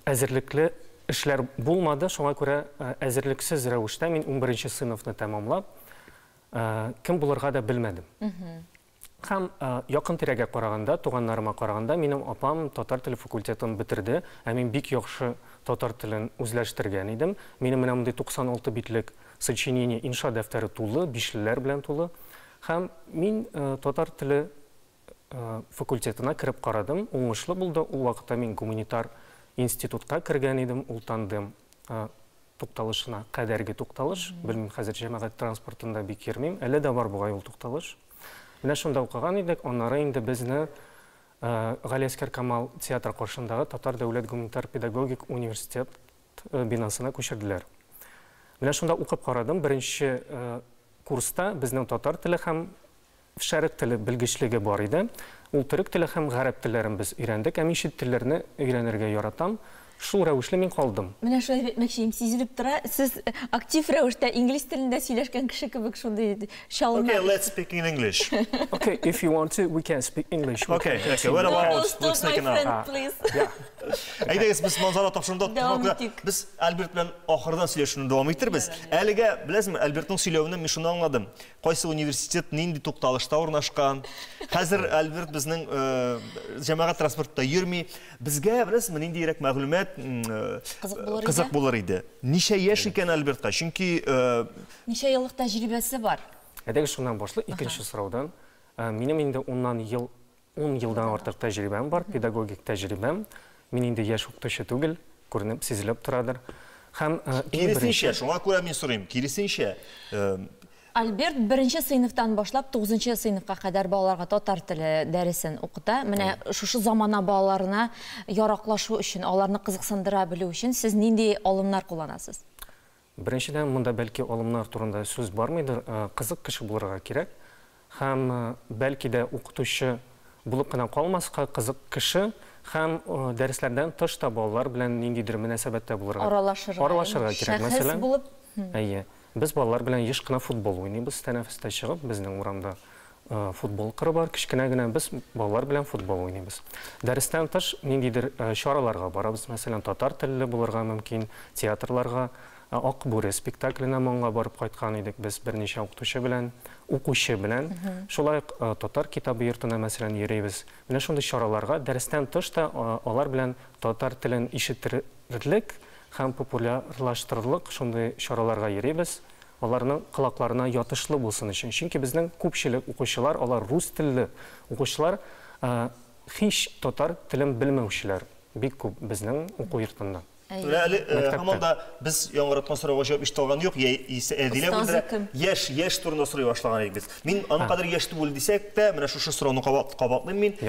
әзерлекле эшләр булмады. Шуңа күрә әзерлексез рәвештә мин 11-нче сыйныфны тәмамлап, кем булырга да белмәдем. Һәм якын тирәгә караганда, туганнарыма караганда, минем апам татар теле факультетын бетерде, ә мин бик яхшы татар телен үзләштергән идем. Минем менә мондай 96 битлек сочинение инша дәфтәре тулы, бишлеләр белән тулы. Һәм мин татар теле факультетына кирип карадым. Уңышлы булды. Ул вакытта мин гуманитар институтка кергән идем, ул тандым. Тукталышына кадәрге тукталыш, белмим, хәзер җәмәгать транспортында бик йөрмим, әле дә бар бугай ул тукталыш. Менә шунда укыган идек, аннары инде безне Галиәскәр Камал театр каршындагы Татар дәүләт гуманитар педагогик университет бинасына күчерделәр. Менә шунда укып карадым, беренче курста безнең татар теле һәм шәрык теле белгечлеге бар иде. Ул төрек теле һәм гарәп телләрен без өйрәндек, ә мин чит телләрне өйрәнергә яратам. Шул рәвешле мин калдым. Менә шулай әйтмәкче, сизелеп тора, сез актив рәвештә инглиз телендә сөйләшкән кеше кебек шундый шалым. Okay, let's speak in English. Okay, if you want to, we can speak English. Okay, what about let's make it now? Әйдәгез, без манзара тапшырында без Альберт белән ахырдан сөйләшүне дәвам иттербез. Әлегә, беләсезме, Альбертның сөйләвеннән мин шуны аңладым. Кайсы университет нинди тукталышта урнашкан? Хәзер Альберт безнең җәмәгать транспортта йөрми. Безгә, беләсезме, ниндирәк мәгълүмат кызык булыр иде. Ничә яшь икән Альбертка? Чөнки ничә еллык тәҗрибәсе бар? Әйдәгез, шуннан башлый, икенче сораудан. Минем инде 10 елдан артык тәҗрибәм бар, педагогик тәҗрибәм. Мин инде яшь укытучы түгел, күренеп, сизелеп торадыр. Һәм киресенчә, шуңа күрә мин сорыйм, киресенчә Альберт бірінші сыйныфтан башлап 9-нчы сыйныфка кадәр балаларга татар теле дәресен укыта. Менә шушы замана балаларына яраклашу өчен, аларны кызыксындыра белү өчен сез нинди алымнар кулланасыз? Беренчедән, монда бәлки алымнар турында сүз бармыйдыр, кызык кеше булырга кирәк. Һәм бәлки дә укытучы булып кына калмаска, кызык кеше һәм дәресләрдән тыш та балалар белән ниндидер мөнәсәбәттә булырга. Аралашырга кирәк. Мәсәлән, әйе. Без балалар белән еш кына футбол уйныйбыз, тәнәфестә чыгып, безнең урамда футбол кыры бар, кичкенә генә без балалар белән футбол уйныйбыз. Дәрестән тыш ниндидер чараларга барабыз, мәсәлән, татар телле булырга мөмкин, театрларга, Ак бүре спектакленә монга барып кайткан идек без берничә укучы белән. Шулай татар китабы йортына мәсәлән йөрибез. Менә шундый чараларга дәрестән тыш та алар белән татар телен ишетерлек һәм популярлаштырырлык шундый чараларга йөрибез. Аларның кылакларына ятышлы булсын өчен. Чөнки безнең күпчелек укучылар, алар рус телле укучылар, һич татар телен белмәүчеләр бик күп безнең уку йортында. Һәманда без яңгыратма сорауга җавап ишетә алган юк, яисә Әдилә булдыра. Яшь турында сорый башлаган идек без. Мин аны кадәр яшь түгел дисәк тә, менә шушы сорауны кабатлыйм мин.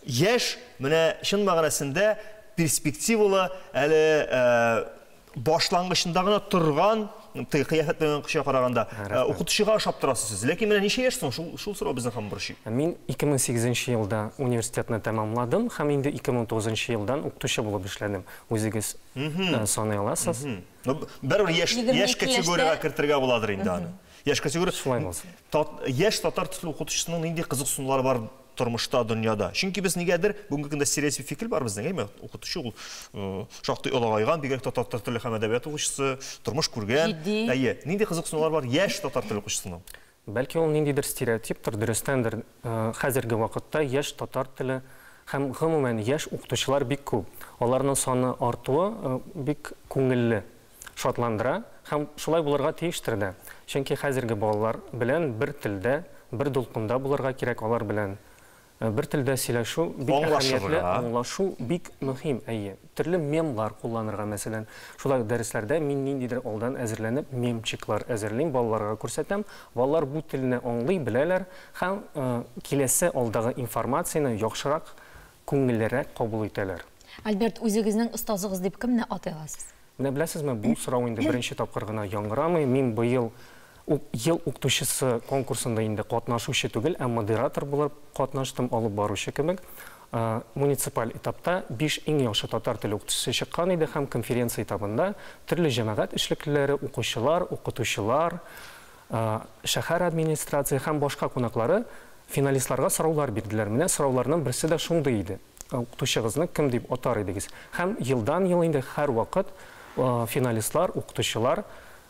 Яшь, менә чын мәгънәсендә перспективалы, әле башлангычында гына торган, кыяфәт белән кеше караганда, укытучыга ошап торасыз. Ләкин менә ничә яшь соң шул сорау безнең һәм борчый. Мин 2008 елда университетны тәмамладым һәм инде 2009 елдан укытучы булып эшләдем. Үзегез саный аласыз. Бер яшь категорияга кертергә буладыр инде аны. Яшь категория. Яшь татар теле укытучысының нинди кызыксынулары бар тормышта, дөньяда. Чөнки без нигәдер бүгенге көндә стереотип фикер бар безнең, әйме? Укытучы ул шактый олагайган, бигрәк татар теле һәм әдәбият укучысы, тормыш күргән. Әйе, нинди кызыксынулар бар яшь татар теле укучысының? Бәлки ул ниндидер стереотиптер, дөрестәндер. Хәзерге вакытта яшь татар теле һәм гомумән яшь укытучылар бик күп. Аларның саны артуы бик күңелле, шатландыра һәм шулай булырга тиештер дә. Чөнки хәзерге балалар белән бер телдә, бер дулкында булырга кирәк, алар белән бер телдә сөйләшү бик әһәмиятле, аңлашу бик мөһим, әйе. Төрле мемлар кулланырга, мәсәлән, шулай дәресләрдә мин ниндидер алдан әзерләнеп мемчиклар әзерлим, балаларга күрсәтәм. Балалар бу телне аңлый беләләр һәм киләсе алдагы информацияны яхшырак, күңеллерәк кабул итәләр. Альберт, үзегезнең остазыгыз дип кемне атай аласыз? Менә беләсезме, бу сорау инде беренче тапкыр гына яңгырамый. Мин быел ел укытучысы конкурсында инде катнашучы түгел, ә модератор булып катнаштым, алып баручы кебек. Муниципаль этапта 5 иң яхшы татар теле укытучысы чыккан иде һәм конференция этабында төрле җәмәгать эшлеклеләре, укучылар, укытучылар, шәһәр администрация һәм башка кунаклары финалистларга сораулар бирделәр. Менә сорауларның берсе дә шундый иде. Укытучыгызны кем дип атар идегез? Һәм елдан-ел инде һәр вакыт финалистлар, укытучылар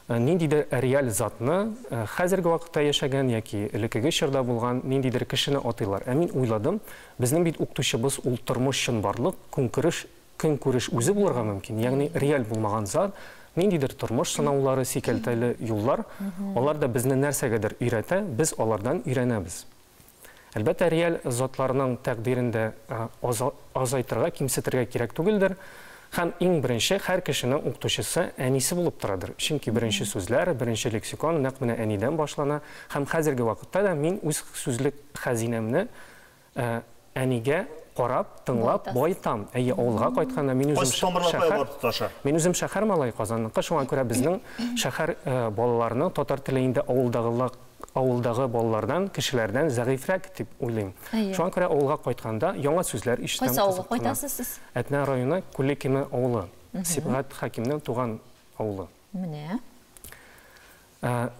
ниндидер реаль затны хәзерге вакытта яшәгән яки элеккеге чорда булган ниндидер кешене атыйлар. Ә мин уйладым, безнең бит укытучыбыз ул тормыш өчен барлык, көнкүреш үзе булырга мөмкин. Ягъни реаль булмаган зат, ниндидер тормыш сынаулары, сикәлтәле юллар, алар да безне нәрсәгәдер өйрәтә, без алардан өйрәнәбез. Әлбәттә, реаль затларның тәкъдирендә азайтырга, кимсетергә кирәк түгелдер. Һәм иң беренче һәр кешенең укытучысы әнисе булып торадыр. Чөнки беренче сүзләр, беренче лексикон нәкъ менә әнидән башлана. Һәм хәзерге вакытта да мин үз сүзлек хәзинәмне әнигә карап, тыңлап, байтам. Әйе, авылга кайтканда мин үзем шәһәр малай Казанныкы, шуңа күрә безнең шәһәр балаларының татар телендә авылдагы балалардан, кешеләрдән зәгыйфрәк дип уйлыйм. Шуңа күрә авылга кайтканда яңа сүзләр ишетәм. Кайсы авылга кайтасыз сез? Әтнә районы Күлекиме авылы. Сибгат хакимның туган авылы. Менә.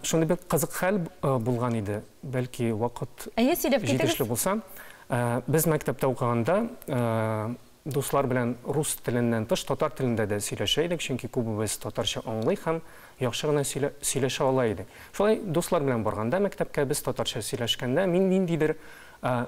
Шундый бик кызык хәл булган иде. Бәлки вакыт җитешле булса, без мәктәптә укыганда дуслар белән рус теленнән тыш татар телендә дә сөйләшә идек, чөнки күбебез татарча аңлый һәм яхшы гына сөйләшә ала идек. Шулай дуслар белән барганда мәктәпкә без татарча сөйләшкәндә мин ниндидер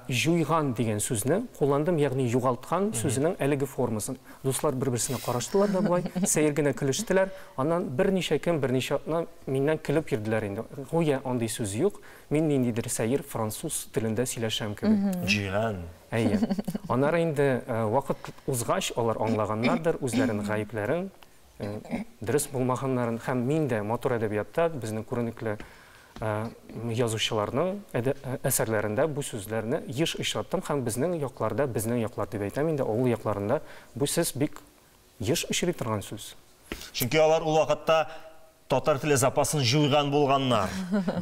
жуйган дигән сүзне кулландым, ягъни югалткан сүзенең әлеге формасын. Дуслар бер-берсенә караштылар да булай, сәер генә көлештеләр. Аннан берничә көн, берничә атна миннән көлеп йөрделәр инде. Гүя андый сүз юк. Мин ниндидер сәер француз телендә сөйләшәм кебек. Җиган. Әйе. Аннары инде вакыт узгач алар аңлаганнардыр үзләренең гаепләрен, дөрес булмаганнарын һәм мин дә матур әдәбиятта безнең күренекле язучыларның әсәрләрендә бу сүзләрне еш очраттым һәм безнең яклар дип әйтәм инде, авыл якларында бу сүз бик еш очрый торган сүз. Чөнки алар ул вакытта татар теле запасын җуйган булганнар.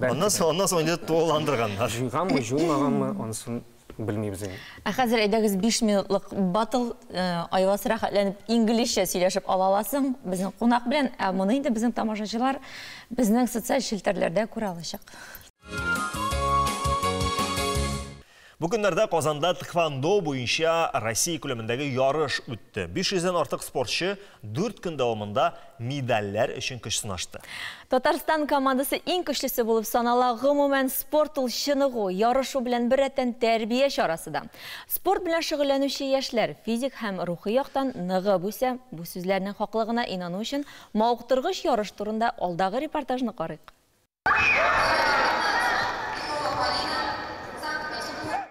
Аннан соң инде туландырганнар. Җуйганмы, җуймаганмы, анысын белмибез инде. Хәзер әйдәгез 5 минутлык батыл Айваз рәхәтләнеп инглизчә сөйләшеп ала аласың безнең кунак белән, ә моны инде безнең тамашачылар безнең социаль челтәрләрдә күрә алачак. Бу көннәрдә Казанда тхэквондо буенча Россия күләмендәге ярыш үтте. 500-дән артык спортчы 4 көн дәвамында медальләр өчен көч сынашты. Татарстан командасы иң көчлесе булып санала. Гомумән спорт ул чыныгу, ярышу белән беррәттән тәрбия чарасы да. Спорт белән шөгыльләнүче яшьләр физик һәм рухи яктан ныгып үсә. Бу сүзләрнең хаклыгына инану өчен мавыктыргыч ярыш турында алдагы репортажны карыйк.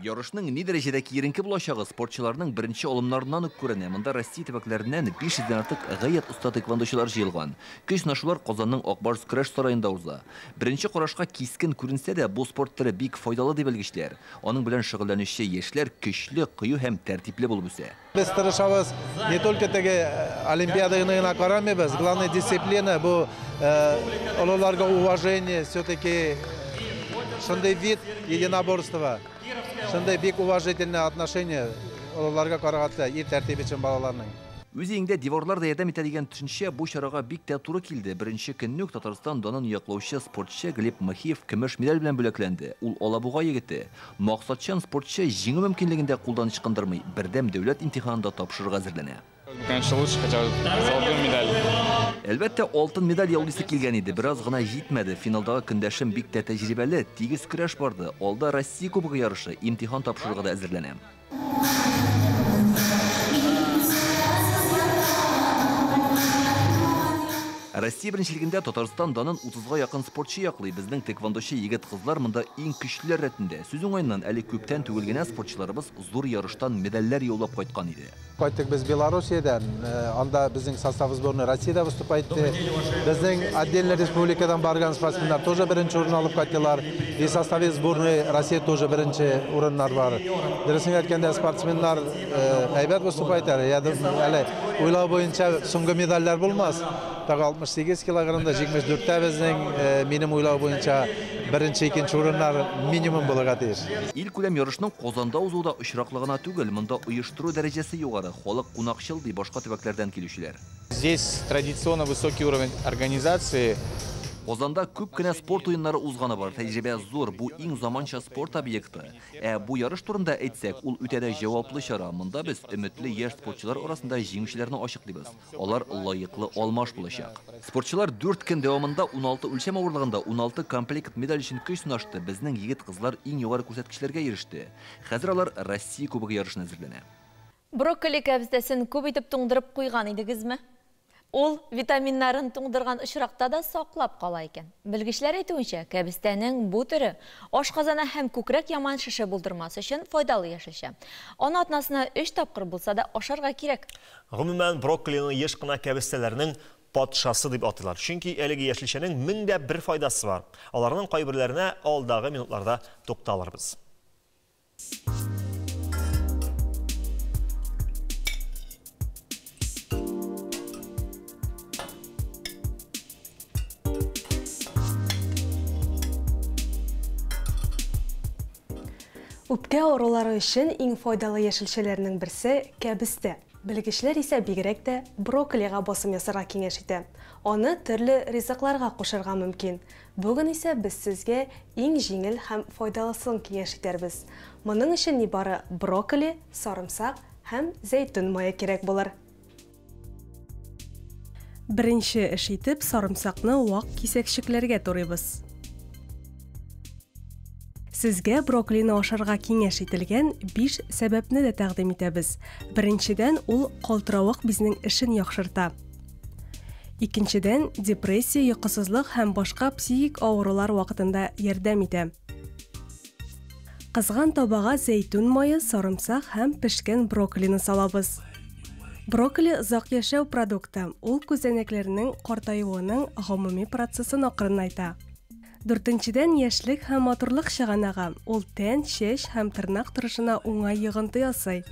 Ярышның ни дәрәҗәдә киеренке булачагы спортчыларның беренче алымнарыннан ук күренә. Монда Россия төбәкләреннән 500-дән артык гаять оста тхэквондочылар җыелган. Көч сынашулар Казанның Акбарс көрәш сараенда уза. Беренче карашка кискен күренсә дә, бу спорт төре бик файдалы дип белгечләр. Аның белән шөгыльләнүче яшьләр көчле, кыю һәм тәртипле булып үсә. Без тырышабыз не только теге олимпиаданы гына карамыйбыз, главная дисциплина бу олыларга уважение, все-таки шундый вид единоборства. Шундай бик уважительное отношение оларга караганда ир тәртибе өчен балаларның. Үзеңдә диварлар да ярдәм итә дигән төшенчә бу чарага бик тә туры килде. Беренче көннүк Татарстан данын яклаучы спортчы Глеб Махиев көмеш медаль белән бүләкләнде. Ул Алабуга егете. Максатчан спортчы җиңү мөмкинлегендә кулдан ычкындырмый, бердәм дәүләт имтиханында тапшырырга әзерләнә. Конечно, лучше хотя бы золотую медаль. Әлбәттә, алтын медаль яулыйсы килгән иде. Бераз гына җитмәде. Финалдагы көндәшем бик тә тәҗрибәле, тигез көрәш барды. Алда Россия Кубогы ярышы, имтихан тапшырырга да әзерләнә. Россия беренчелегендә Татарстан данын 30-га якын спортчы яклый. Безнең тхэквондочы егет-кызлар монда иң көчлеләр рәтендә. Сүз уңайыннан әле күптән түгел генә спортчыларыбыз зур ярыштан медальләр яулап кайткан иде. Кайттык без Белоруссиядән, анда безнең состав сборной Россиядә выступает. Безнең отдельно республикадан барган спортсменнар тоже беренче урын алып кайттылар. И в составе сборной Россия тоже беренче урыннар бар. Дөресен әйткәндә спортсменнар әйбәт выступайтлар. Әле уйлау буенча соңгы медальләр булмас. Тагы 68 килограммда 24-тә безнең минем уйлау буенча беренче, икенче урыннар минимум булырга тиеш. Ил күләм ярышның Казанда узуда очраклыгына түгел, монда оештыру дәрәҗәсе югары, халык кунакчыл ди башка төбәкләрдән килүчеләр. Здесь традиционно высокий уровень организации. Казанда күп кенә спорт уеннары узганы бар, тәҗрибә зур, бу иң заманча спорт объекты. Бу ярыш турында әйтсәк, ул үтә дә җаваплы чара. Монда без өметле яшь спортчылар арасында җиңүчеләрне ачыклыйбыз. Алар лаеклы алмаш булачак. Спортчылар 4 көн дәвамында 16 үлчәм авырлыгында 16 комплект медаль өчен көч сынашты. Безнең егет-кызлар иң югары күрсәткечләргә иреште. Хәзер алар Россия Кубогы ярышына әзерләнә. Брокколи кәбестәсен күп итеп туңдырып куйган идегезме? Ул витаминнарын туңдырган очракта да саклап кала икән. Белгечләр әйтүенчә, кәбестәнең бу төре ашказана һәм күкрәк яман шеше булдырмас өчен файдалы яшелчә. Аны атнасына 3 тапкыр булса да ашарга кирәк. Гомумән брокколины еш кына кәбестәләрнең патшасы дип атыйлар. Чөнки әлеге яшелчәнең 1001 файдасы бар. Аларның кайберләренә алдагы минутларда тукталырбыз. Үпкә авырулары өчен иң файдалы яшелчәләрнең берсе кәбестә. Белгечләр исә бигрәк тә брокколига басым ясарга киңәш итә. Аны төрле ризыкларга кушарга мөмкин. Бүген исә без сезгә иң җиңел һәм файдалысын киңәш итәрбез. Моның өчен нибары брокколи, сарымсак һәм зәйтүн мае кирәк булыр. Беренче эш итеп сарымсакны вак кисәкчекләргә турыйбыз. Сезгә брокколины ашарга киңәш ителгән 5 сәбәпне дә тәкъдим итәбез. Беренчедән, ул калтыравык безнең эшен яхшырта. Икенчедән, депрессия, йокысызлык һәм башка психик авырулар вакытында ярдәм итә. Кызган табага зәйтүн мае, сарымсак һәм пешкән брокколины салабыз. Брокколи озак яшәү продукты. Ул күзәнәкләрнең картаюының гомуми процессын акрынайта. Дүртенчедән яшьлек һәм матурлык чыганага. Ул тән, чәч һәм тырнак торышына уңай йогынты ясый.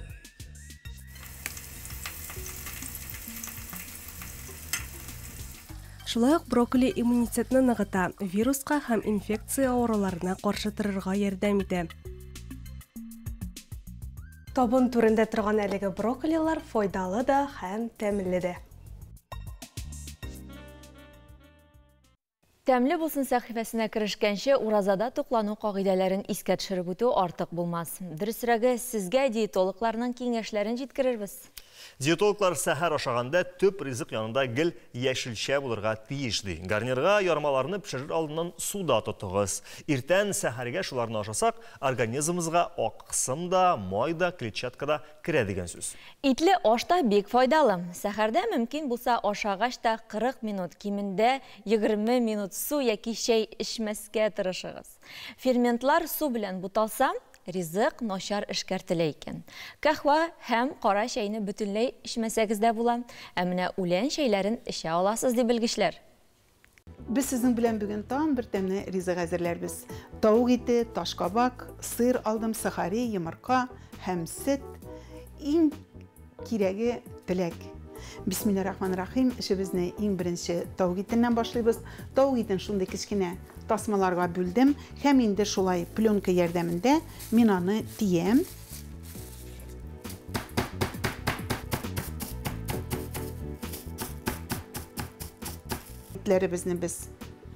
Шулай ук брокколи иммунитетны ныгыта, вируска һәм инфекция авыруларына каршы торырга ярдәм итә. Табын түрендә торган әлеге брокколилар файдалы да һәм тәмле дә. Тәмле булсын сәхифәсенә керешкәнче уразада туклану кагыйдәләрен искә төшереп үтү артык булмас. Дөресрәге, сезгә диетологларның киңәшләрен җиткерербез. Диетологлар сәхәр ашаганда төп ризык янында гел яшелчә булырга тиеш ди. Гарнирга ярмаларны пешерер алдыннан суда тотыгыз. Иртән сәхәргә шуларны ашасак, организмыбызга ак кысым да, май да, клетчатка да керә дигән сүз. Итле аш та бик файдалы. Сәхәрдә мөмкин булса ашагач та 40 минут, кимендә 20 минут су яки чәй эчмәскә тырышыгыз. Ферментлар су белән буталса, ризык начар эшкәртелә икән. Кахва һәм кара чәйне бөтенләй эчмәсәгез дә була, ә менә үлән чәйләрен эчә аласыз ди белгечләр. Biz sizin bilen bugün tam bir temne rизык әзерләрбез. Tavuk ите, ташкабак, сыр алдым, сахари, йомырка һәм сөт. Иң кирәге теләк. Бисмиллахиррахманиррахим. Эшебезне иң беренче tavuk итеннән башлыйбыз. Tavuk итен шундый кечкенә tasmalarga бүлдем. Һәм инде шулай пленка ярдәмендә мин аны тиям. Итләребезне без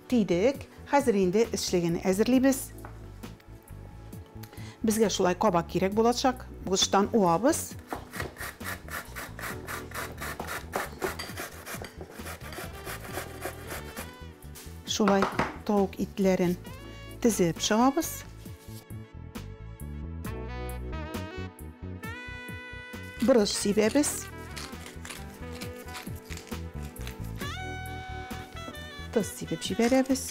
тидек. Хәзер инде эшлегене әзерлибез. Безгә шулай кабак кирәк булачак. Бугыштан уабыз. Шулай tavuk itlərin tizib шығабыз. Бұрыш сибәбіз. Тұз сибіп жібәрәбіз.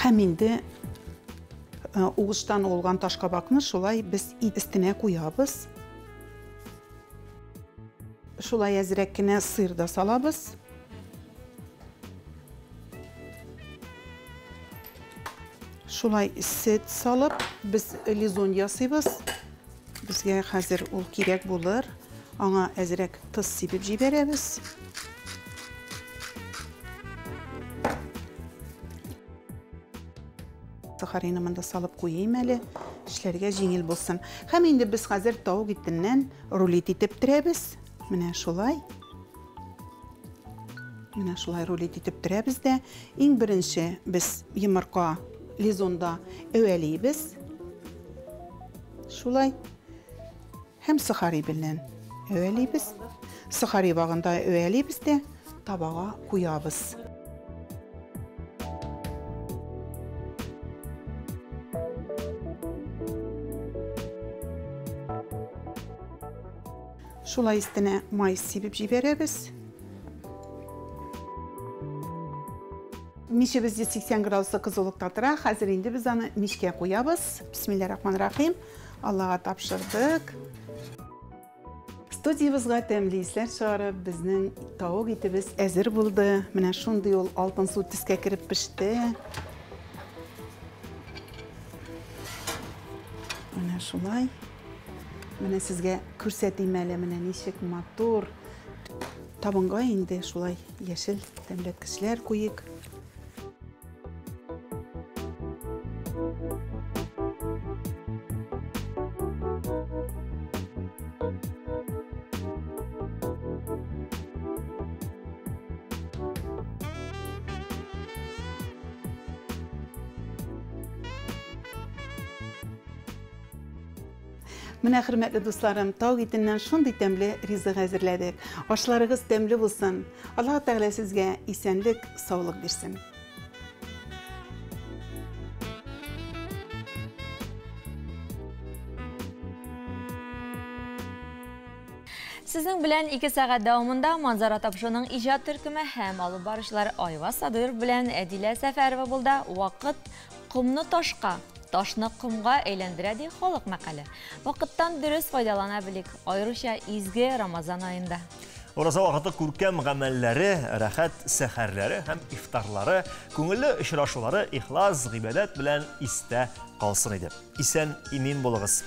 Һәм инде угыштан олған ташкабакны шулай біз ит өстенә куябыз. Шулай әзрәк кенә сыр да салабыз. Шулай сөт салып, без лизон ясыйбыз. Безгә хәзер ул кирәк булыр. Аңа әзрәк тұз сибеп җибәрәбез. Сахарины монда салып куйым әле, эшләргә җиңел булсын. Һәм инде без хәзер tavuk итеннән рулет итеп төрәбез. Менә шулай. Менә шулай рулет итеп төрәбез дә. Иң беренче без йомырка лизонда әвәлибез. Шулай. Һәм сахари белән әвәлибез. Сахари вагында әвәлибез дә табага куябыз. Шулай өстенә май сибеп җибәрәбез. Мишебез 180 градуста кызулыкта тора. Хәзер инде без аны мишкә куябыз. Бисмиллахиррахманиррахим. Аллага тапшырдык. Студиябызга тәмле исләр чыгарып, безнең tavuk итебез әзер булды. Менә шундый ул алтын су төскә кереп пеште. Менә шулай. Менә сезгә күрсәтим әле, менә ничек матур. Табынга инде шулай яшел тәмләткечләр куйык. Менә хөрмәтле дусларым, tavuk итеннән шундый тәмле ризык әзерләдек. Ашларыгыз тәмле булсын. Аллаһ Тәгалә сезгә исәнлек, саулык бирсен. Сезнең белән 2 сәгать дәвамында Манзара Тапшуның иҗат төркеме һәм алып баручылар Айва Садыр белән Әдилә Сәфәрова булды. Вакыт комны ташка ташны комга әйләндерә ди халык мәкале. Вакыттан дөрес файдалана белик, аеруча изге Рамазан айында. Ораза вакыты күркәм гамәлләре, рәхәт сәхәрләре һәм ифтарлары, күңелле очрашулары ихлас гыйбадәт белән истә калсын иде. Исән имин булыгыз.